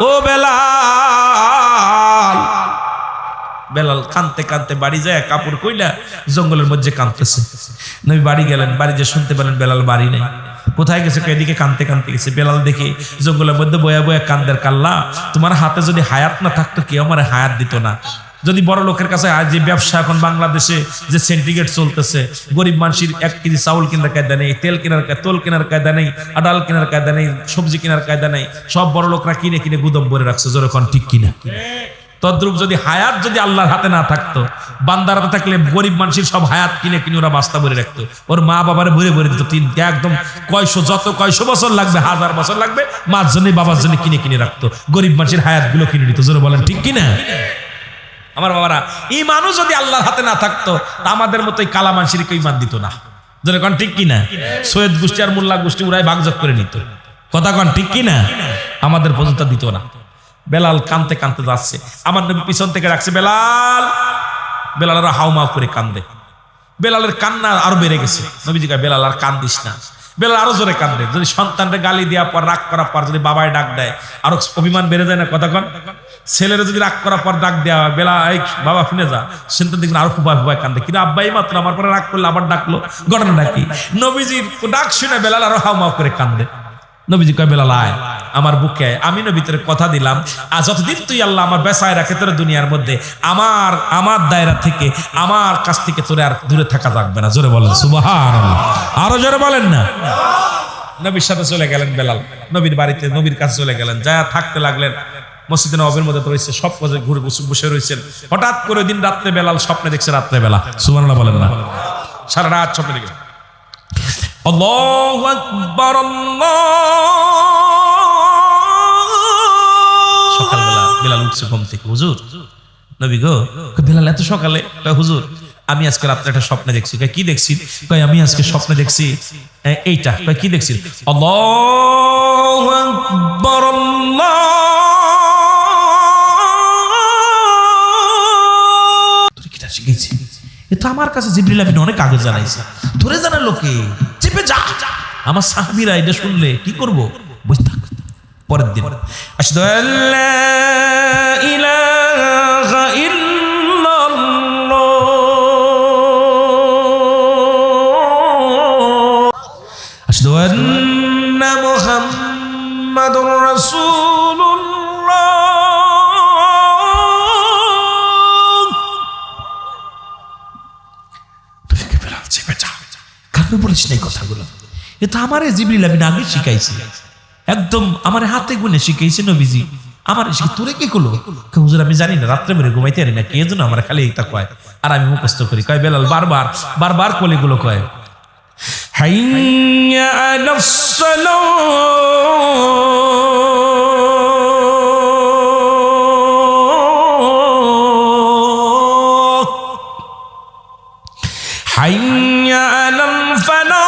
ও বেলাল। বেলাল কাঁদতে কাঁদতে বাড়ি যায়, কাপড় কইলা জঙ্গলের মধ্যে কাঁদতেছে। নবী বাড়ি গেলেন, বাড়ি যে শুনতে পেলেন বেলাল বাড়ি নাই। কোথায় গেছে? এদিকে কাঁদতে কাঁদতে গেছে। বেলাল দেখে জঙ্গলের মধ্যে বয়া বয়া কান্দের, কাল্লা তোমার হাতে যদি হায়াত না থাকতো কেউ আমার হায়াত দিত না। যদি বড় লোকের কাছে যে ব্যবসা এখন বাংলাদেশে যে সেন্টিগ্রেড চলতেছে, গরিব মানুষের 1 কেজি চাউল কেনার কায়দা নেই, তেল কেনার তোল কেনার কায়দা নেই, ডাল কেনার কায়দা নেই, সবজি কেনার কায়দা নেই, সব বড় লোকরা কিনে কিনে গুদম ভরে রাখছে। যখন ঠিক কিনা? তদ্রুপ যদি হায়াত যদি আল্লাহর হাতে না থাকতো, বান্দার হাতে থাকলে গরিব মানুষের সব হায়াত কিনে কিনে ওরা বাস্তা ভরে রাখতো, ওর মা বাবারে ভরে ভরে দিত। একদম কয়শো বছর লাগবে, 1000 বছর লাগবে, মার জন্য বাবার জন্য কিনে কিনে রাখতো। গরিব মানুষের হায়াত গুলো কিনে নিত। জোরে বলেন ঠিক কিনা? আমার বাবারা, ইমানও যদি আল্লাহর হাতে না থাকতো তা আমাদের মতোই কালা মানুষের কেউ ইমান দিত না। জোরে কন ঠিক কিনা? সৈয়দ গোষ্ঠী আর মোল্লা গোষ্ঠী ওরাই ভাগযোগ করে নিত। কথা কন ঠিক কিনা? আমাদের পর্যন্ত দিত না। বেলাল কানতে কানতে যাচ্ছে, আমার নবী পিছন থেকে রাখছে, বেলাল। বেলালেরা হাউমাউ করে কান্দে। বেলালের কান্না আরো বেড়ে গেছে। নবীজি কয়, বেলাল আর কান্দিস না। বেলাল আরো জোরে কান্দে। যদি সন্তানকে গালি দেওয়ার পর, রাগ করার পর যদি বাবায় ডাক দেয়, আরো অভিমান বেড়ে যায় না? কথা কন। ছেলেরা যদি রাগ করার পর ডাক দেওয়া হয়, বেলা এই বাবা শুনে যা, সন্তান দেখবেন আরো ফুবাই ফুবাই কান্দে। কিন্তু আব্বাই মাত্র আমার পরে রাগ করলে আবার ডাকলো, ঘটনা কি? নবীজির ডাক শুনে বেলাল আরো হাউমাউ করে কান্দে। নবীজি কয়, বেলাল আয় আমার বুকে আয়, আমি নবী তোরে কথা দিলাম, আর যতদিন তুই আল্লাহ আমার বেসায় রাখে তোর দুনিয়ার মধ্যে, আমার দায়রা থেকে, আমার কাছ থেকে তোরে আর দূরে থাকা যাবে না। জোরে বলেন সুবহানাল্লাহ, আরো জোরে বলেন না। নবীর সাথে চলে গেলেন বেলাল, নবীর বাড়িতে নবীর কাছে চলে গেলেন, যা থাকতে লাগলেন। মসজিদে নববীর মধ্যে রয়েছে, সব কাজে ঘুরে বসে রয়েছেন। হঠাৎ করে দিন রাত্রে বেলাল স্বপ্নে দেখছে, রাত্রে বেলা, সুবহানাল্লাহ বলেন না, সারা রাত স্বপ্নে দেখে। আল্লাহু আকবার, সকালবেলা বেলাল উঠছে ঘুম থেকে। হুজুর, নবী গো। বেলাল এত সকালে? হুজুর আমি আজকে রাত্রে একটা স্বপ্নে দেখছি। কি দেখছি? আমি আজকে স্বপ্নে দেখছি এইটা। কি দেখছি? আল্লাহু আকবার, শিখেছি। এ তো আমার কাছে জিবরিল আমিন অনেক আগে জানাইছে, ধরে জানার লোকে চেপে যা। আমার সাহাবীরা এটা শুনলে কি করব? বসে থাক। পরের দিন, আশহাদু আল্লা ইলাহা ইল্লাল্লাহ, আশহাদু আন্না মুহাম্মাদুর রাসূলুল্লাহ। বলিস না এই কথাগুলো, এ তো আমার জিবরিল আমিন আগে শিখাইছে, একদম আমার হাতে গুনে শিখাইছে নবীজি। আমার তোরে কি করলো? হুজুর আমি জানি না, রাত্রে বেরে ঘুমাইতে পারি না, কে যেন আমার খালি এটা কয়, আর আমি মুখস্থ করি। কয় বেলাল বারবার বারবার কলিগুলো কয়, হাইয়া আলাস সালাহ, হাইয়া আলাল ফালাহ,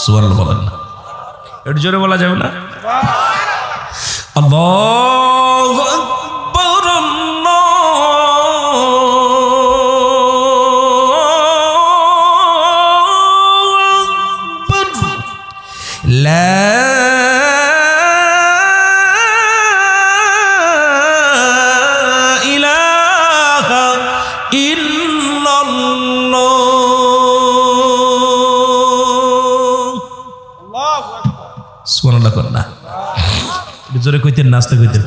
সুবহানাল্লাহ বলেন না, একটু জোরে বলা যাবে না? আল্লাহু আকবার, আল্লাহু আকবার, লা ইলাহা ইল্লাল্লাহ। সুবহানাল্লাহ কর না, জোরে কইতেন না, আস্তে কইতেন।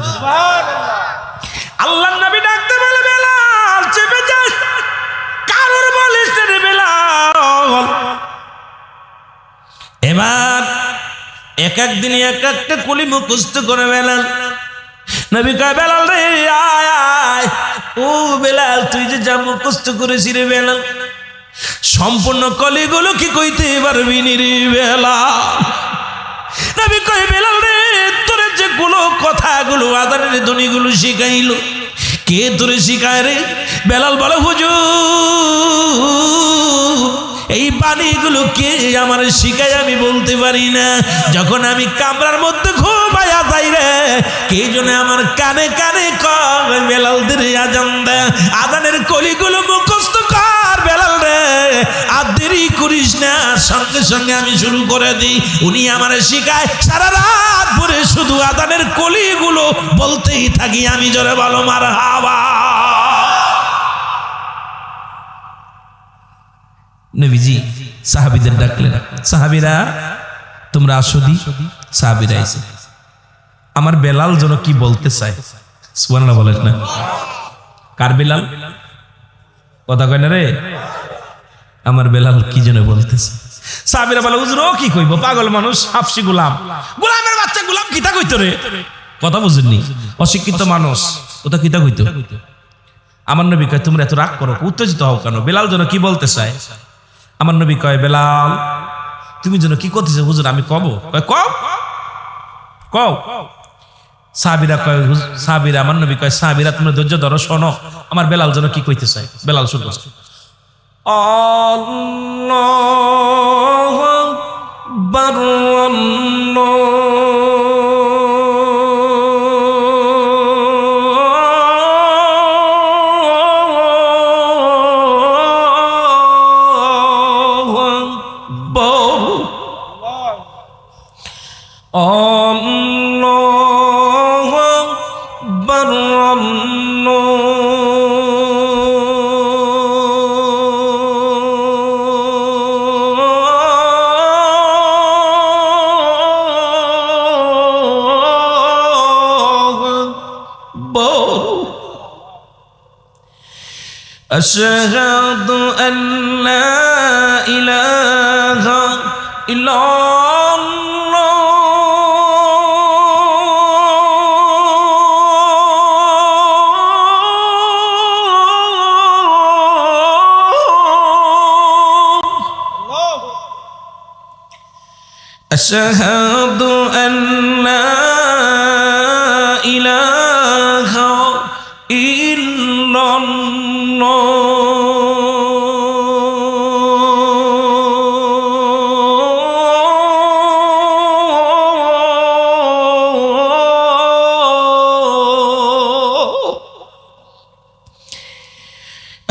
আল্লাহর নবী ডাকতে বলে, বেলাল চেপে যা, কারোর বলিস রে বেলাল। এবার এক এক দিন এক একটা কলি মুখস্থ করে বেলাল। নবী কয়, বেলাল রে আয় আয়। ও বেলাল, তুই যে যা মুখস্থ করেছি রে বেলাল, সম্পূর্ণ কলিগুলো কি কইতে পারবি নি রে বেলাল? নবী কয়, বেলাল রে তোরে যেগুলো কথাগুলো আদানের ধ্বনিগুলো শিখাইলো, কে তোরে শিখায় রে? বেলাল বলে, হুজুর এই বাণীগুলো কে আমার শিখায় আমি বলতে পারি না। যখন আমি কামরার মধ্যে ঘুমায়া যাই রে, কে জন্য আমার কানে কানে কয় বেলালদের আজান দেয়, আজানের কলিগুলো মুখস্থ কর বেলাল রে, আর দেরি করিস না, সঙ্গে সঙ্গে আমি শুরু করে দিই। উনি আমার শিখায়, সারা রাত ভরে শুধু আজানের কলিগুলো বলতেই থাকি। আমি জোরে বলো মারহাবা। নবীজি সাহাবীদের ডাকলেন, সাহাবীরা তোমরা আসো দি। সাহাবীরা এসে আমার বেলাল যেন কি বলতে চায়, সুবহানাল্লাহ বলেন না? কার বেলাল? কথা কয় না রে, আমার বেলাল কি যেন বলতেছে। সাহাবীরা বলে হুজুর ও কি কইব, পাগল মানুষ, হাফসি গোলাম, গোলামের বাচ্চা গোলাম কিতা কইতো রে? কথা বুঝেননি, অশিক্ষিত মানুষ, ওটা কিতা কইতো? আমার নবী কয় তোমরা এত রাগ করো, উত্তেজিত হও কেন? বেলাল যেন কি বলতে চায়। আমার নবী কয় বেলাল তুমি যেন কি করতেছ? হুজুর আমি কব। কও কও। সাহাবীরা কয়, সাহাবীরা, আমার নবী কয় সাহাবীরা তোমরা ধৈর্য ধরো, শোনো আমার বেলাল যেন কি কইতে চায়। বেলাল শুনলো, আল্লাহু আকবার أشهد أن لا إله إلا الله أشهد أن لا إله إلا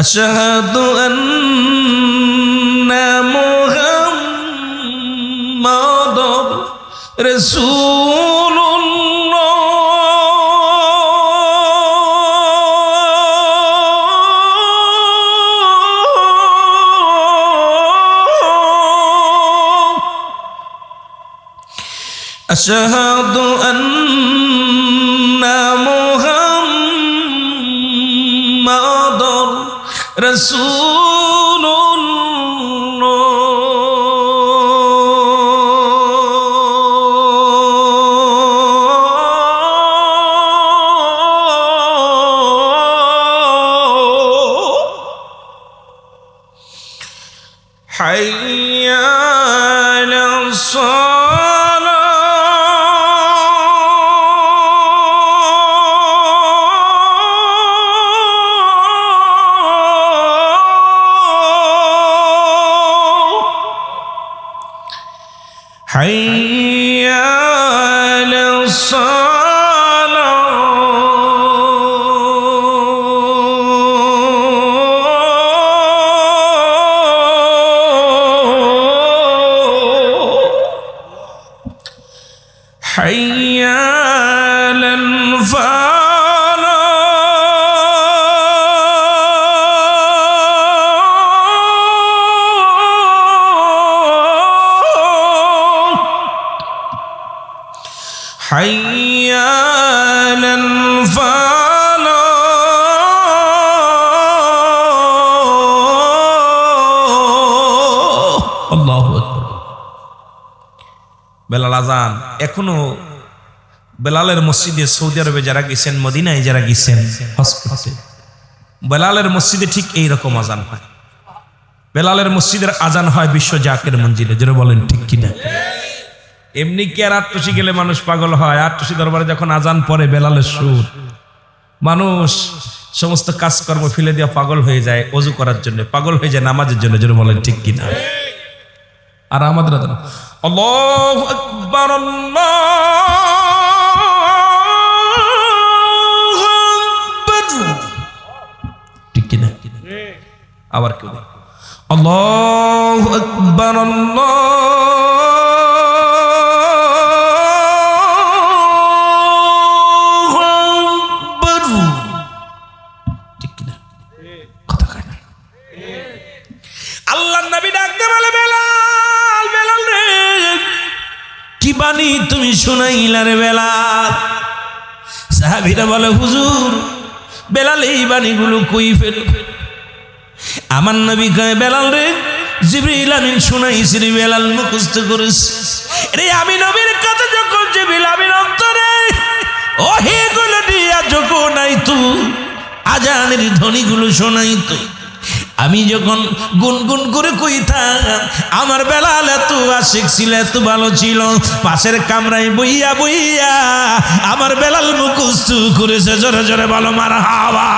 أشهد أن محمد رسول الله أشهد أن محمد رسول الله حي على حي على الصلاة حي على الفلاح حي على الفلاح الله أكبر বেলাল আজান এখনো বেলালের মসজিদে, সৌদি আরবে যারা গেছেন, মদিনায় যারা গেছেন, বেলালের মসজিদে ঠিক এইরকম আজান হয়। বেলালের মসজিদের আজান হয় বিশ্ব জাকের মঞ্জিলে, যেটা বলেন ঠিক কিনা? এমনি কি আর আটটুসি গেলে মানুষ পাগল হয়? আটটুসি দরবারে যখন আজান পড়ে বেলালের সুর, মানুষ সমস্ত কাজকর্ম ফেলে দিয়ে পাগল হয়ে যায়, অজু করার জন্য পাগল হয়ে যায়, নামাজের জন্য, যেটা বলেন ঠিক কিনা? আর আমাদের আজান আল্লাহু আকবার আল্লাহু আকবার ঠিক কি না আবার কেউ আল্লাহু আকবার আল্লাহু আকবার ঠিক কি না কথা কয় না আল্লাহর নবী ডাকতে বলে বেলাল বেলাল রে কি বাণী তুমি শোনাইলা রে বেলাল সাহাবীরা বলে হুজুর বেলাল এই বাণীগুলো কই ফেল আমার নবী কয় বেলাল রে জিবরিল আমিন শুনাইছি রে বেলাল মুখস্থ করিস রে আমি নবীর কাছে যখন জিবরিল আমিন অন্তরে ওহি গুলো দিয়া যখন আইতো আজানের ধ্বনিগুলো শোনাইতো আমি যখন গুনগুন করে কইতাম আমার বেলাল এত আশিক ছিল এত ভালো ছিল পাশের কামরায় বইয়া বইয়া আমার বেলাল মুখস্থ করেছে জোরে জোরে বলো মারহাবা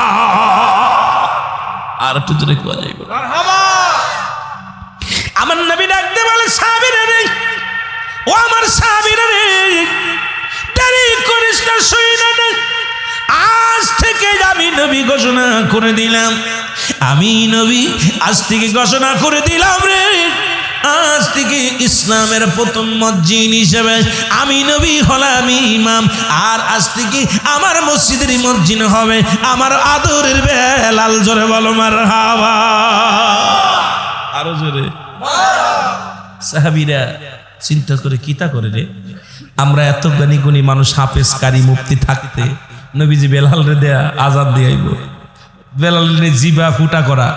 আর একটু জোরে কোয়া যাইব মারহাবা আমার নবী ডাকতে বলে সাহাবীরা রে ও আমার সাহাবীরা রে দেরি করিস না শুইনা না আজ থেকে আমি নবী ঘোষণা করে দিলাম আমি নবী আজ থেকে ঘোষণা করে দিলাম রে আজ থেকে ইসলামের প্রথম মুয়াজ্জিন হিসেবে আমি নবী হলাম ইমাম আর আজ থেকে আমার মসজিদের মুয়াজ্জিন হবে আমার আদরের বেলাল জোরে বলো মারহাবা আরো জোরে সাহাবীরা চিন্তা করে কিতা করে রে আমরা এত জ্ঞানী গুণী মানুষ হাফেজ কারি মুফতি থাকতে নবীজি বেলাল রে দেয়া আজাদ দিয়াইব বেলাল রে জিবা ফুটা করা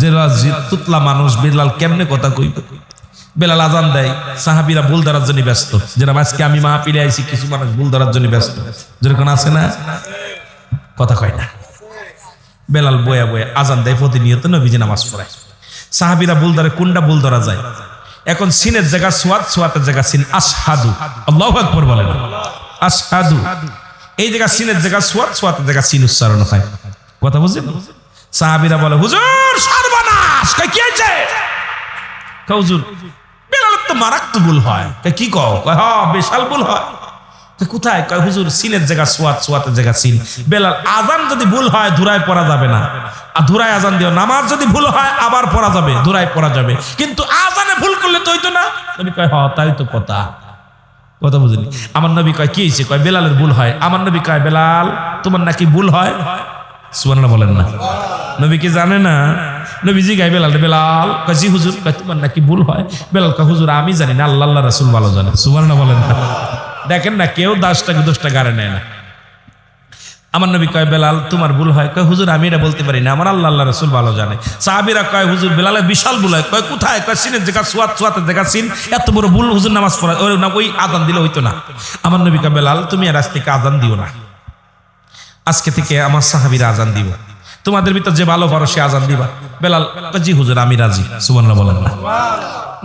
যেরা তুতলা মানুষ বেলাল কেমনে কথা কইব বেলাল আজান দেয় সাহাবীরা ভুল ধরার জন্য ব্যস্ত যেটা আজকে আমি মাহফিলে আইছি কিছু মানুষ ভুল ধরার জন্য ব্যস্ত যেরকম আছে না কথা কয় না বেলাল বয়া বয়া আজান দেয় প্রতিনিয়ত নবীজি নামাজ পড়ায় সাহাবীরা ভুল ধরে কোনটা ভুল ধরা যায় এখন সিনের জায়গা সোয়াত সোয়াতের জায়গা সিন আশহাদু আল্লাহু আকবার বলেন আশহাদু এই জায়গা সিনের জায়গা সোয়াত সোয়াতের জায়গা সিন উচ্চারণ হয় কথা বুঝছেন সাহাবীরা বলে হুজুর সর্বনাশ কই কি হইছে হুজুর বেলাল তো মারাত্মক ভুল হয় কি কও কয় হ্যাঁ বিশাল ভুল হয় কোথায় কয় হুজুর সিনের জায়গা সোয়াত সোয়াতের জায়গা সিন বেলাল আজান যদি ভুল হয় ধুরায় পড়া যাবে না আর ধুরায় আজান দিও নামাজ যদি ভুল হয় আবার পড়া যাবে ধুরায় পড়া যাবে কিন্তু আজানে ভুল করলে তো হইতো না নবী কয় হ্যাঁ তাই তো কথা কথা বুঝলি আমার নবী কয় কি হইছে কয় বেলালের ভুল হয় আমার নবী কয় বেলাল তোমার নাকি ভুল হয় সুবহানাল্লাহ বলেন না নবী কি জানে না নবীজি গায় বেলাল বেলাল কয় জি হুজুর কয় তোমার নাকি ভুল হয় বেলাল কয় হুজুর আমি জানি না আল্লাহ রাসূল ভালো জানে সুবহানাল্লাহ বলেন না দেখেন না কেউ 10টা গাড়ে নেয় না আমার নবী কয় বেলাল তোমার ভুল হয় কয় হুজুর আমি এটা বলতে পারি না আমার আল্লাহ রাসূল ভালো জানে সাহাবীরা কয় হুজুর বেলালের বিশাল ভুল হয় কয় কোথায় কয় সিনের জায়গা সোয়াত সোয়াতের জায়গা সিন এত বড় ভুল হুজুর নামাজ পড়া ওই আজান দিলে হইতো না আমার নবী কয় বেলাল তুমি আর আজ থেকে আজান দিও না আজকে থেকে আমার সাহাবীরা আজান দিব তোমাদের ভিতর যে ভালো পারো সে আজান দিবা বেলাল কয় জি হুজুর আমি রাজি সুবহানাল্লাহ বলেন না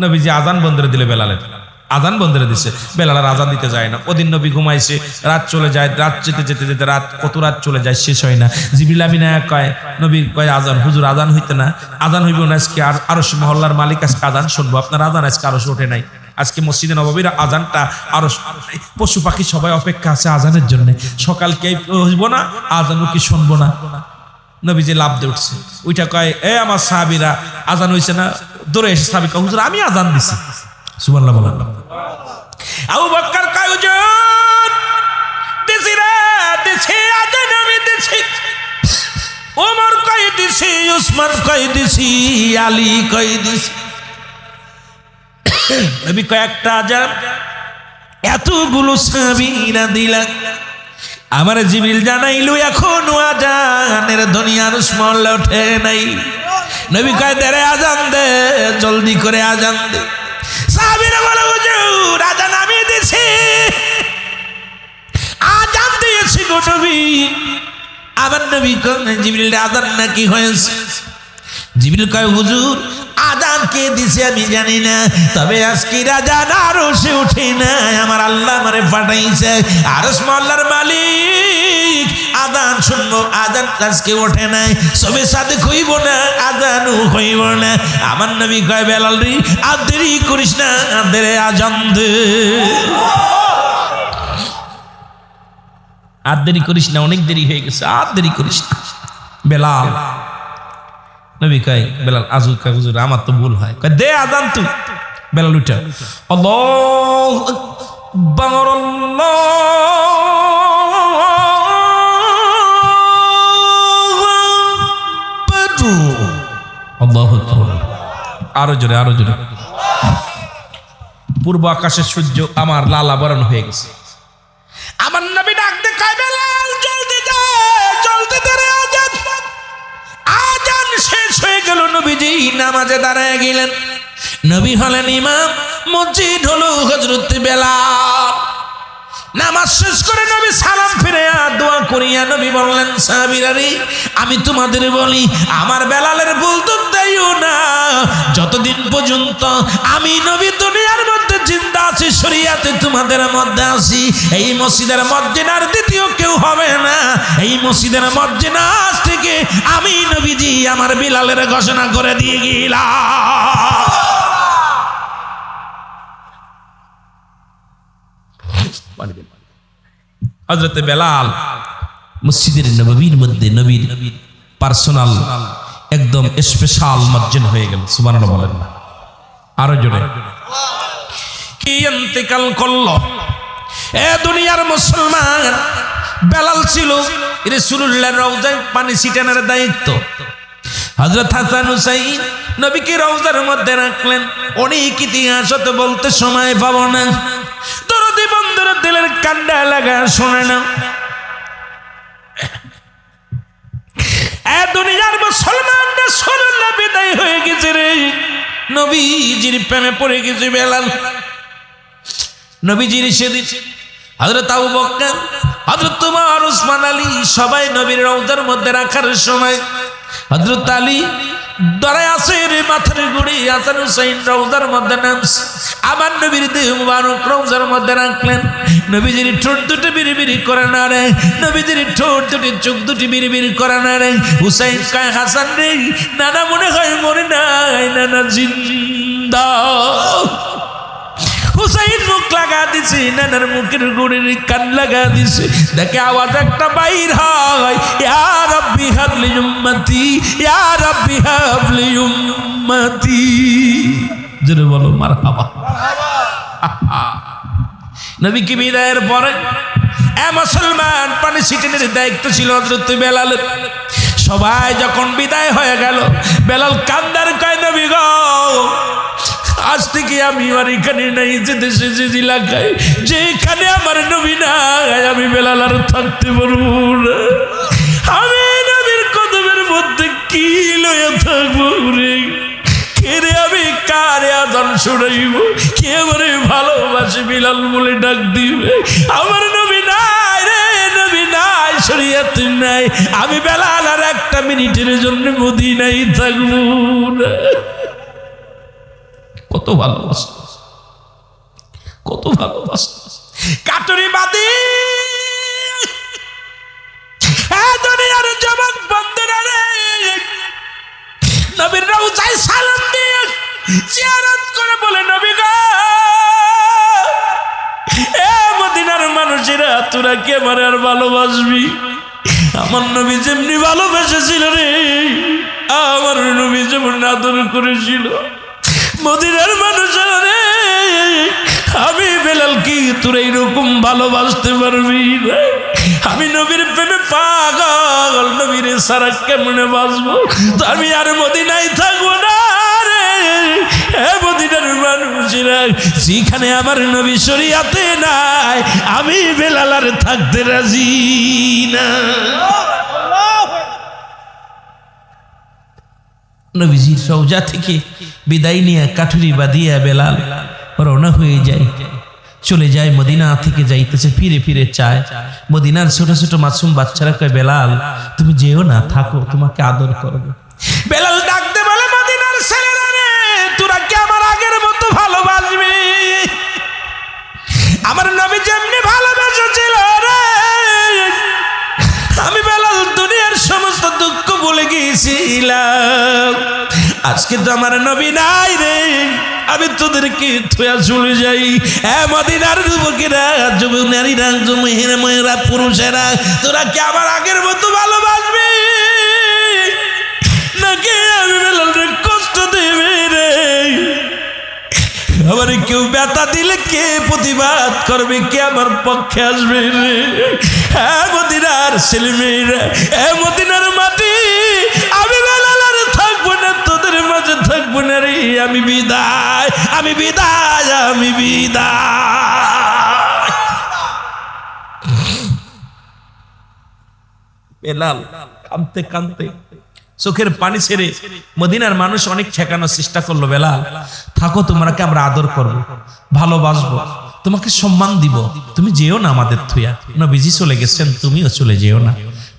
নবীজি আজান বন্ধ করে দিলে বেলালের আজান বন্ধ করে দিছে বেলাল আর আজান দিতে যায় না ওদিন নবী ঘুমাইছে রাত চলে যায় রাত যেতে যেতে যেতে রাত কত রাত চলে যায় শেষ হয় না জিবরিল আমিন কয় নবী কয় আজান হুজুর আজান হইতে না আজান হইব না আজকে আর আরশ মহল্লার মালিক আজকে আজান শুনবো আপনার আজান আজকে আরশ ওঠে নাই আজকে মসজিদে নববীর আজানটা আরশ পশু পাখি সবাই অপেক্ষা আছে আজানের জন্য সকাল কে হইব না আজানও কি শুনবো না নবীজি লাভ দিয়ে উঠছে ওইটা কয় এ আমার সাহাবীরা আজান হইছে না দৌড়ে এসে সাহাবী কয় হুজুর আমি আজান দিছি সুবহানাল্লাহ বলেন আবু বকর কয় হুজুর দিছি রে দিছি আজান আমি দিছি ওমর কয় দিছি উসমান কয় দিছি আলী কয় দিছি নবী কয় একটা আজান এতগুলো সাহাবীরা দিলেন আমার জিবরিল জানাইলো এখনো আজানের ধ্বনি আরশ মহল্লা ওঠে নাই নবী কয় দে রে আজান দে জলদি করে আজান দে সাহাবীরা বলে হুজুর আজান আমি দিছি আজান দিয়েছি গো নবী আবার নবী কয় জিবরিল আজান নাকি হয়েছে জিবরিল কয় হুজুর আজান কে কে দিছে আমি জানি না, তবে আজকে রাজা আরশে উঠে না, আমার আল্লাহ আমারে পাঠাইছে। আরশ মহল্লার মালিক আযান শুনবো, আযান আজকে ওঠে নাই, সবে সাদেক হইব না, আযানও হইব না। আমার নবী কয় বেলাল রে আর দেরি করিস না, আদের আযান দে, আর দেরি করিস না, অনেক দেরি হয়ে গেছে, আর দেরি করিস না। বেলাল, নবী কয় বেলাল আজু কা হুজুর আমার তো ভুল হয়, কয় দে আযান তুই। বেলাল উঠা, আল্লাহু আকবার আল্লাহু আকবার, আরো জোরে আরো জোরে। পূর্ব আকাশের সূর্য আমার লালা বরণ হয়ে গেছে। আমার নবী ডাক দে কয় বেলাল জলদি যা, জলদি দে রে আযান। আযান শেষ হয়ে গেল, নবীজি নামাজে দাঁড়ায় গেলেন। নবী হলেন ইমাম, মসজিদ হলো হযরত বেলাল। নামাজ শেষ করে নবী সালাম ফিরে দোয়া করিয়া নবী বললেন, সাহাবীরা রে আমি তোমাদের বলি আমার বেলালের ভুল তো দেইও না, যতদিন পর্যন্ত আমি নবী দুনিয়ার মধ্যে জিন্দা আছি, শরীয়তে তোমাদের মধ্যে আছি, এই মসজিদের মসজিদ আর দ্বিতীয় কেউ হবে না। এই মসজিদের মসজিদ আজ থেকে আমি নবীজি আমার বেলালের ঘোষণা করে দিয়ে গেলাম। হযরত বেলাল মসজিদের নববীর মধ্যে নবীর পার্সোনাল একদম স্পেশাল মুয়াজ্জিন হয়ে গেল। সুবহানাল্লাহ বলেন না, আরো জোরে। কি ইন্তেকাল করলো এ দুনিয়ার মুসলমান। বেলাল ছিল রাসূলুল্লাহর রওজায় পানি ছিটানোর দায়িত্ব। হযরত হাসান হুসাইন নবীকে রওজার মধ্যে রাখলেন। অনেক ইতিহাস হতে বলতে সময় পাবো না, দরদি বন্ধুর দিলের কান্ডা লাগা শোনে না। এ দুনিয়ার মুসলমান রাসূলুল্লাহ বিদায় হয়ে গেছে রে, নবীজির প্রেমে পড়ে গেছে বেলাল। নবীজির সেদিন হযরত আবু বকর, হযরত ওমর, ওসমান আলী সবাই নবীর রওজার মধ্যে রাখার সময় হযরত আলী দাঁড়ায় আছে রে, মাথার গুড়ি হাসান হুসাইন রওজার মধ্যে নামছে। আমার নবীর দেহ মুবারক রওজার মধ্যে রাখলেন। নবীজির ঠোঁট দুটি বিড়ি করে না রে, নবীজির ঠোঁট দুটি চোখ দুটি বিড়ি করে না রে। হুসাইন কয় হাসান রে নানা মনে হয় মরে নাই, নানা জিন্দা। হুসাইন মুখ লাগা দিছে, নানার মুখের গুড়ির কান লাগা দিছে, দেখে আওয়াজ একটা বাইর হয়, ইয়া রাব্বি হাবলি উম্মতি, ইয়া রাব্বি হাবলি উম্মতি। জোরে বলো মারহাবা। নবী কি বিদায়ের পরে এ মুসলমান পানি ছিটানোর দায়িত্ব ছিল হযরত বেলালের। সবাই যখন বিদায় হয়ে গেল, বেলাল কান্দার কয় নবী গো আজ থেকে আমি আর এখানে নাই, যে দেশে যে এলাকায় যেখানে আমার নবী নাই, আমি বেলাল আর থাকতে পারবো না। আমি নবীর কদমের মধ্যে কি লইয়া থাকবো রে, কে রে আমি কারে আযান শুনাইব, কে আমারে ভালোবাসে বেলাল বলে ডাক দিবে। আমার নবী নাই রে, নবী নাই, শরীয়ত নাই, আমি বেলাল আর একটা মিনিটের জন্য মদিনায় থাকবো না। কত ভালোবাসত, কত ভালোবাসত। কাটুরি বাদী দুনিয়ার যুবক বন্ধুরা রে, নবীর রওজায় সালাম দিয়ে জিয়ারত করে বলে নবী গো এ মদিনার মানুষেরা তোরা কে আমারে আর ভালোবাসবি? আমার নবী যেমনি ভালোবেসেছিল রে, আমার নবী যেমন আদর করেছিল, মদিনার মানুষেরা রে আমি বেলাল কি তোরা এইরকম ভালোবাসতে পারবি না? আমি নবীর প্রেমে পাগল, নবীর সারা কেমনে বাঁচবো? আমি আর মদিনায় থাকবো না রে। মদিনার মানুষেরা যেখানে আমার নবী শরীয়তে নাই, আমি বেলাল আর থাকতে রাজি না। নবীজির রওজা থেকে বিদায় নিয়ে কাঠুরি বাঁধিয়া বেলাল রওনা হয়ে যায়, চলে যায় মদিনা থেকে যাইতেছে, ফিরে ফিরে চায়। মদিনার ছোট ছোট মাসুম বাচ্চারা কয় বেলাল তুমি যেও না, থাকো, তোমাকে আদর করবে। বেলাল ডাকতে বলে মদিনার ছেলেরা রে তোরা আজকে তো আমার নবী নাই রে, আমি তোদেরকে থুয়া চলে যাই। মদিনার যুবকেরা, নারীরা, মেয়েরা, পুরুষেরা, তোরা কি আমার আগের মতো ভালোবাসবি নাকি আমি বেলালরে কষ্ট দেবে রে? আমার কেউ ব্যথা দিলে কে প্রতিবাদ করবে, কে আমার পক্ষে আসবে রে? মদিনার ছেলে মেয়েরা, মদিনার মাটি, আমি বেলাল আর থাকবো না, তোদের মাঝে থাকবো না রে। আমি বিদায়, আমি বিদায়, আমি বিদায়। বেলাল কাঁদতে কাঁদতে চোখের পানি ছেড়ে মদিনার মানুষ অনেক ঠেকানোর চেষ্টা করলো, বেলাল থাকো, তোমাকে আমরা আদর করবো, ভালোবাসবো, তোমাকে সম্মান দিব, তুমি যেও না আমাদের থুয়া। নবীজি চলে গেছেন, তুমিও চলে যেও না।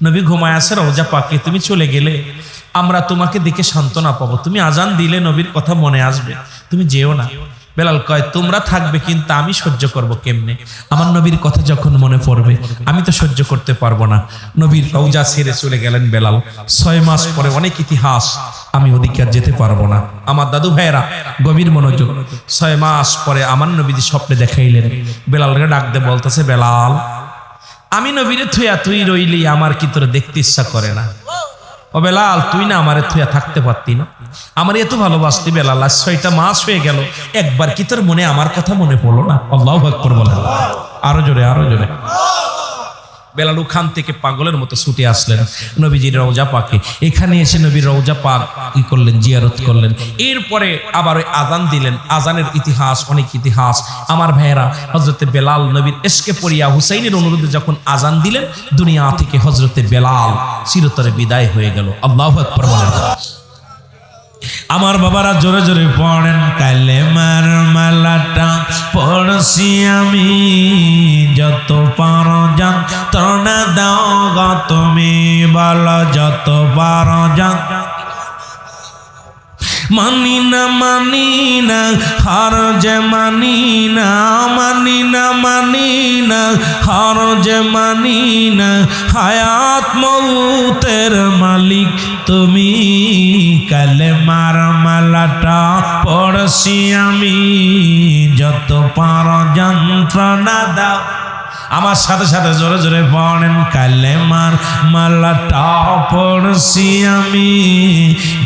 নবী ঘুমায় আছে রওজা পাকে, তুমি চলে গেলে আমরা তোমাকে দেখে সান্ত্বনা পাবো, তুমি আজান দিলে নবীর কথা মনে আসবে, তুমি যেও না। বেলাল কয় তোমরা থাকবে, কিন্তু আমি সহ্য করব কেমনে? আমার নবীর কথা যখন মনে পড়বে আমি তো সহ্য করতে পারবো না। নবীর রওজা ছেড়ে চলে গেলেন বেলাল। 6 মাস পরে অনেক ইতিহাস, আমি ওদিকে আর যেতে পারবো না। আমার দাদু ভাইয়েরা গভীর মনোযোগ। 6 মাস পরে আমার নবীজি স্বপ্নে দেখাইলেন, বেলালকে ডাক দিয়ে বলতেছে, বেলাল আমি নবীরে থুয়া তুই রইলি, আমার কি তোর দেখতে ইচ্ছা করে না? ও বেলাল, তুই না আমারে থুয়া থাকতে পারতি না? আমার এত ভালোবাসতি বেলাল, 6টা মাস হয়ে গেল, একবার কি তোর মনে আমার কথা মনে পড়লো না? আল্লাহু আকবার বলেন, আরো জোরে, আরো জোরে। বেলাল ওখান থেকে পাগলের মতো ছুটে আসলেন নবীজির রওজা পাকে। এখানে এসে নবীর রওজা পাক কি করলেন? জিয়ারত করলেন। এরপরে আবার ওই আজান দিলেন। আজানের ইতিহাস, অনেক ইতিহাস। আমার ভাইয়েরা, হযরতে বেলাল নবীর ইশকে পড়িয়া হুসাইনের অনুরোধে যখন আজান দিলেন, দুনিয়া থেকে হযরতে বেলাল চিরতরে বিদায় হয়ে গেল। আল্লাহু আকবার বলেন। আমার বাবারা জোরে জোরে পড়েন, কালেমার মালাটা পড়ছি আমি, যত পারো যন্ত্রণা দাও গো তুমি, বলো যত পারো মানি না, মানি না, হার যে মানি না, মানি না, মানি না, হার যে মানি না, হায়াত মৌতের মালিক তুমি, কালেমার মালাটা পড়ছি আমি, যত পারো যন্ত্রণা দাও। আমার সাথে সাথে জোরে জোরে পড়েন, কালেমার মালাটা পড়ছি আমি,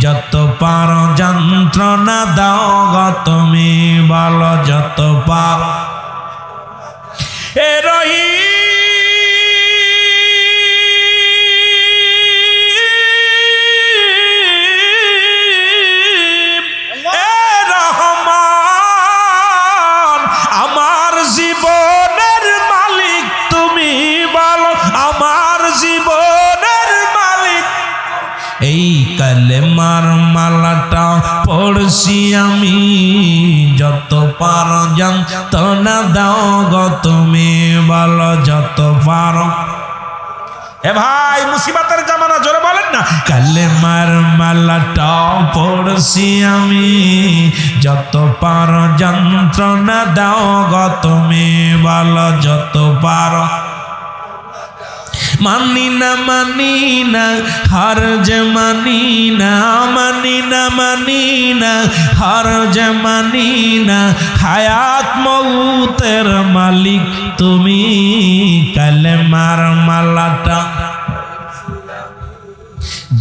যত পারো যন্ত্রণা দাও গো তুমি, বলো যত পারো। এ রহিম, এ রহমান, আমার জীবনের মালিক তুমি, বলো আমার জীবনের মালিক। এই কালেমার মালাটা পড়ছি আমি, যত পারো যন্ত্রণা দাও গো তুমি, বলো যত পারো। এ ভাই, মুসিবতের জামানা, জোরে বলেন না। কালেমার মালাটা পড়ছি আমি, যত পারো যন্ত্রণা দাও গো তুমি, বলো যত পারো। মানি না, মানি না, হার যে মানি না, মানি না, মানি না, হার যে মানি না, হায়াত মৌতের মালিক তুমি, কালেমার মালাটা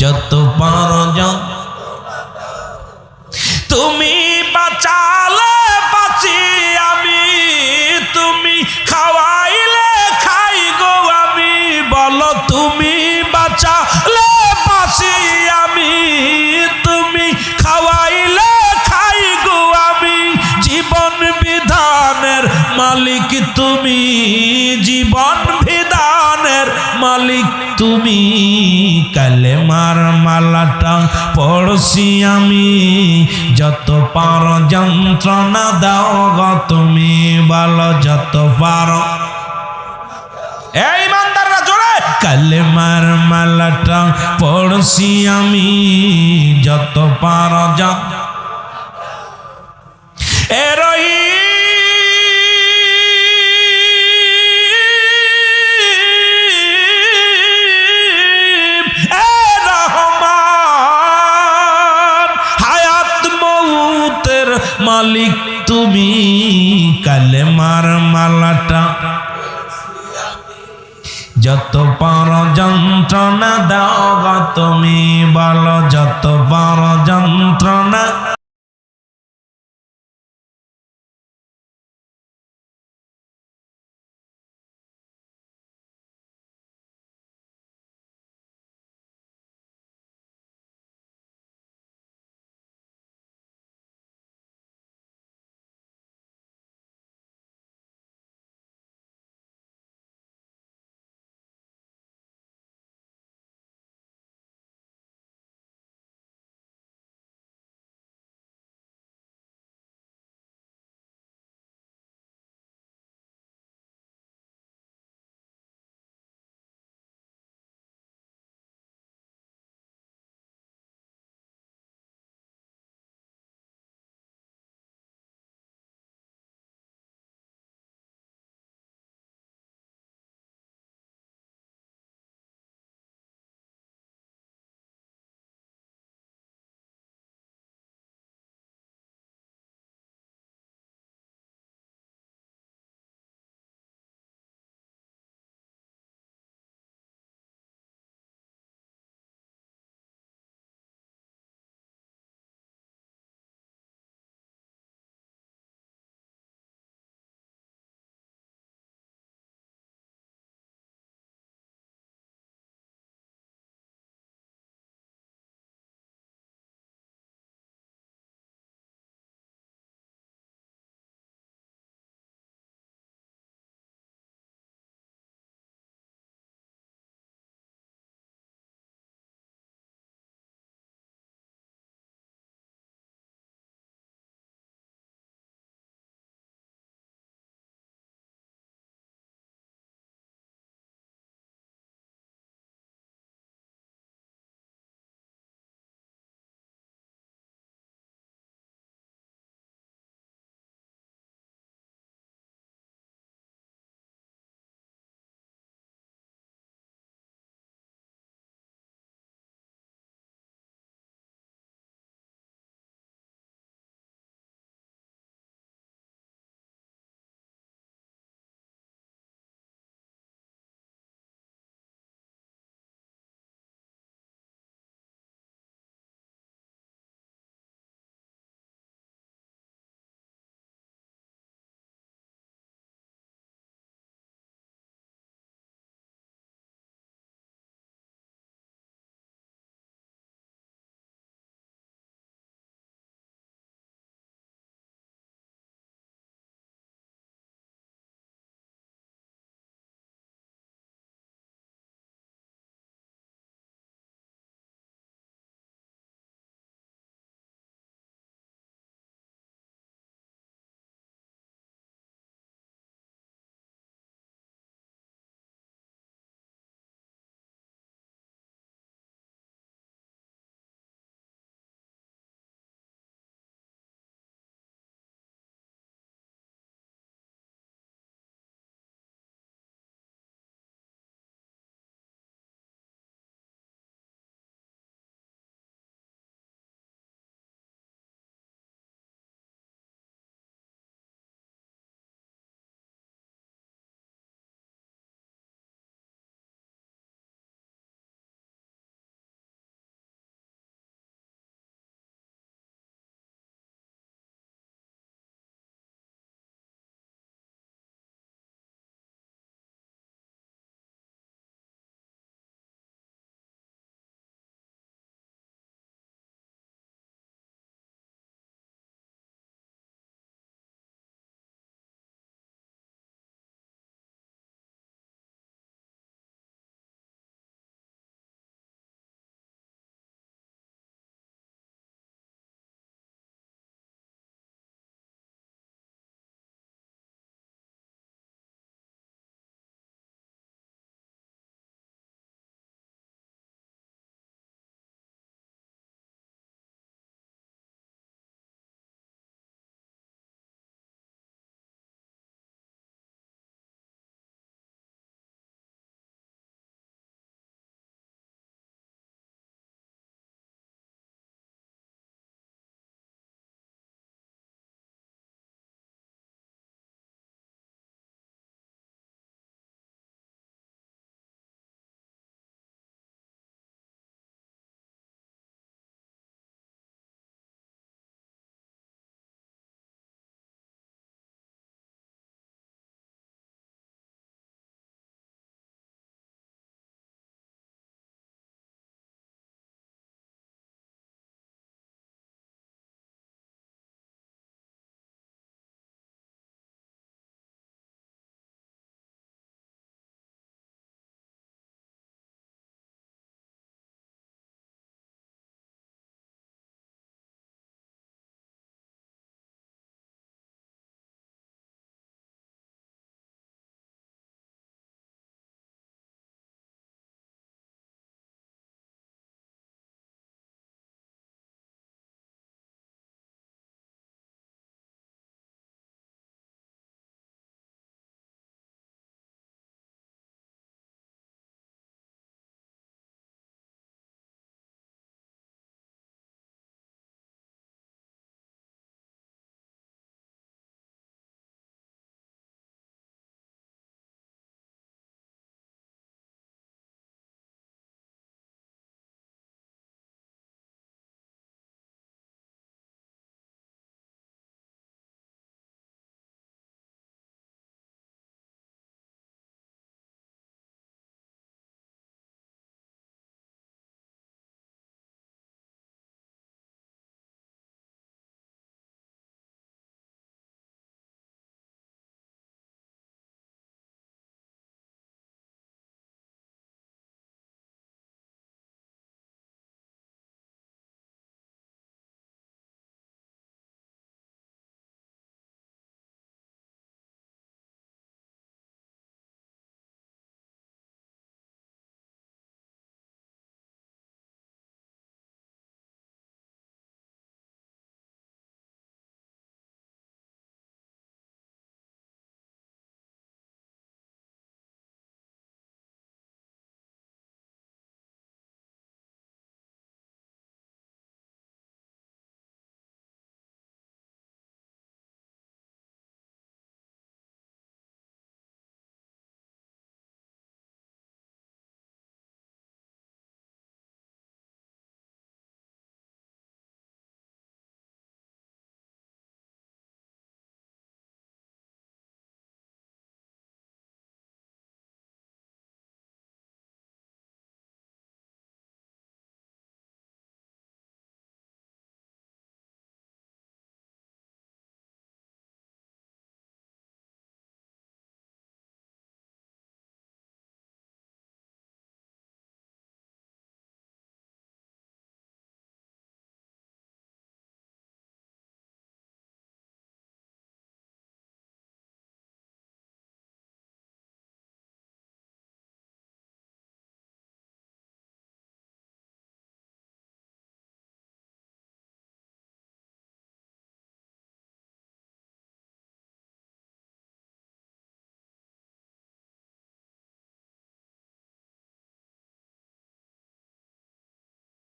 যত পারো তুমি, বাঁচালে বাঁচি আমি, তুমি খাওয়াইলে খাই গো আমি, বলো তুমি বাঁচালে বাঁচি আমি, তুমি খাওয়াইলে খাই গো আমি, জীবন বিধানের মালিক তুমি, জীবন বিধানের মালিক তুমি, কালেমার মালাটা পড়ছি আমি, যত পারো যন্ত্রণা দাও গো তুমি, বলো যত পারো। এই ইমানদাররা জোরে, কালেমার মালাটা পড়ছি আমি, যত পারো এ রহিম, এ রহমান, হায়াত মালিক তুমি, কালেমার মালাটা যত পার যন্ত্রণা দাও গো তুমি, বলো যত পার যন্ত্রণা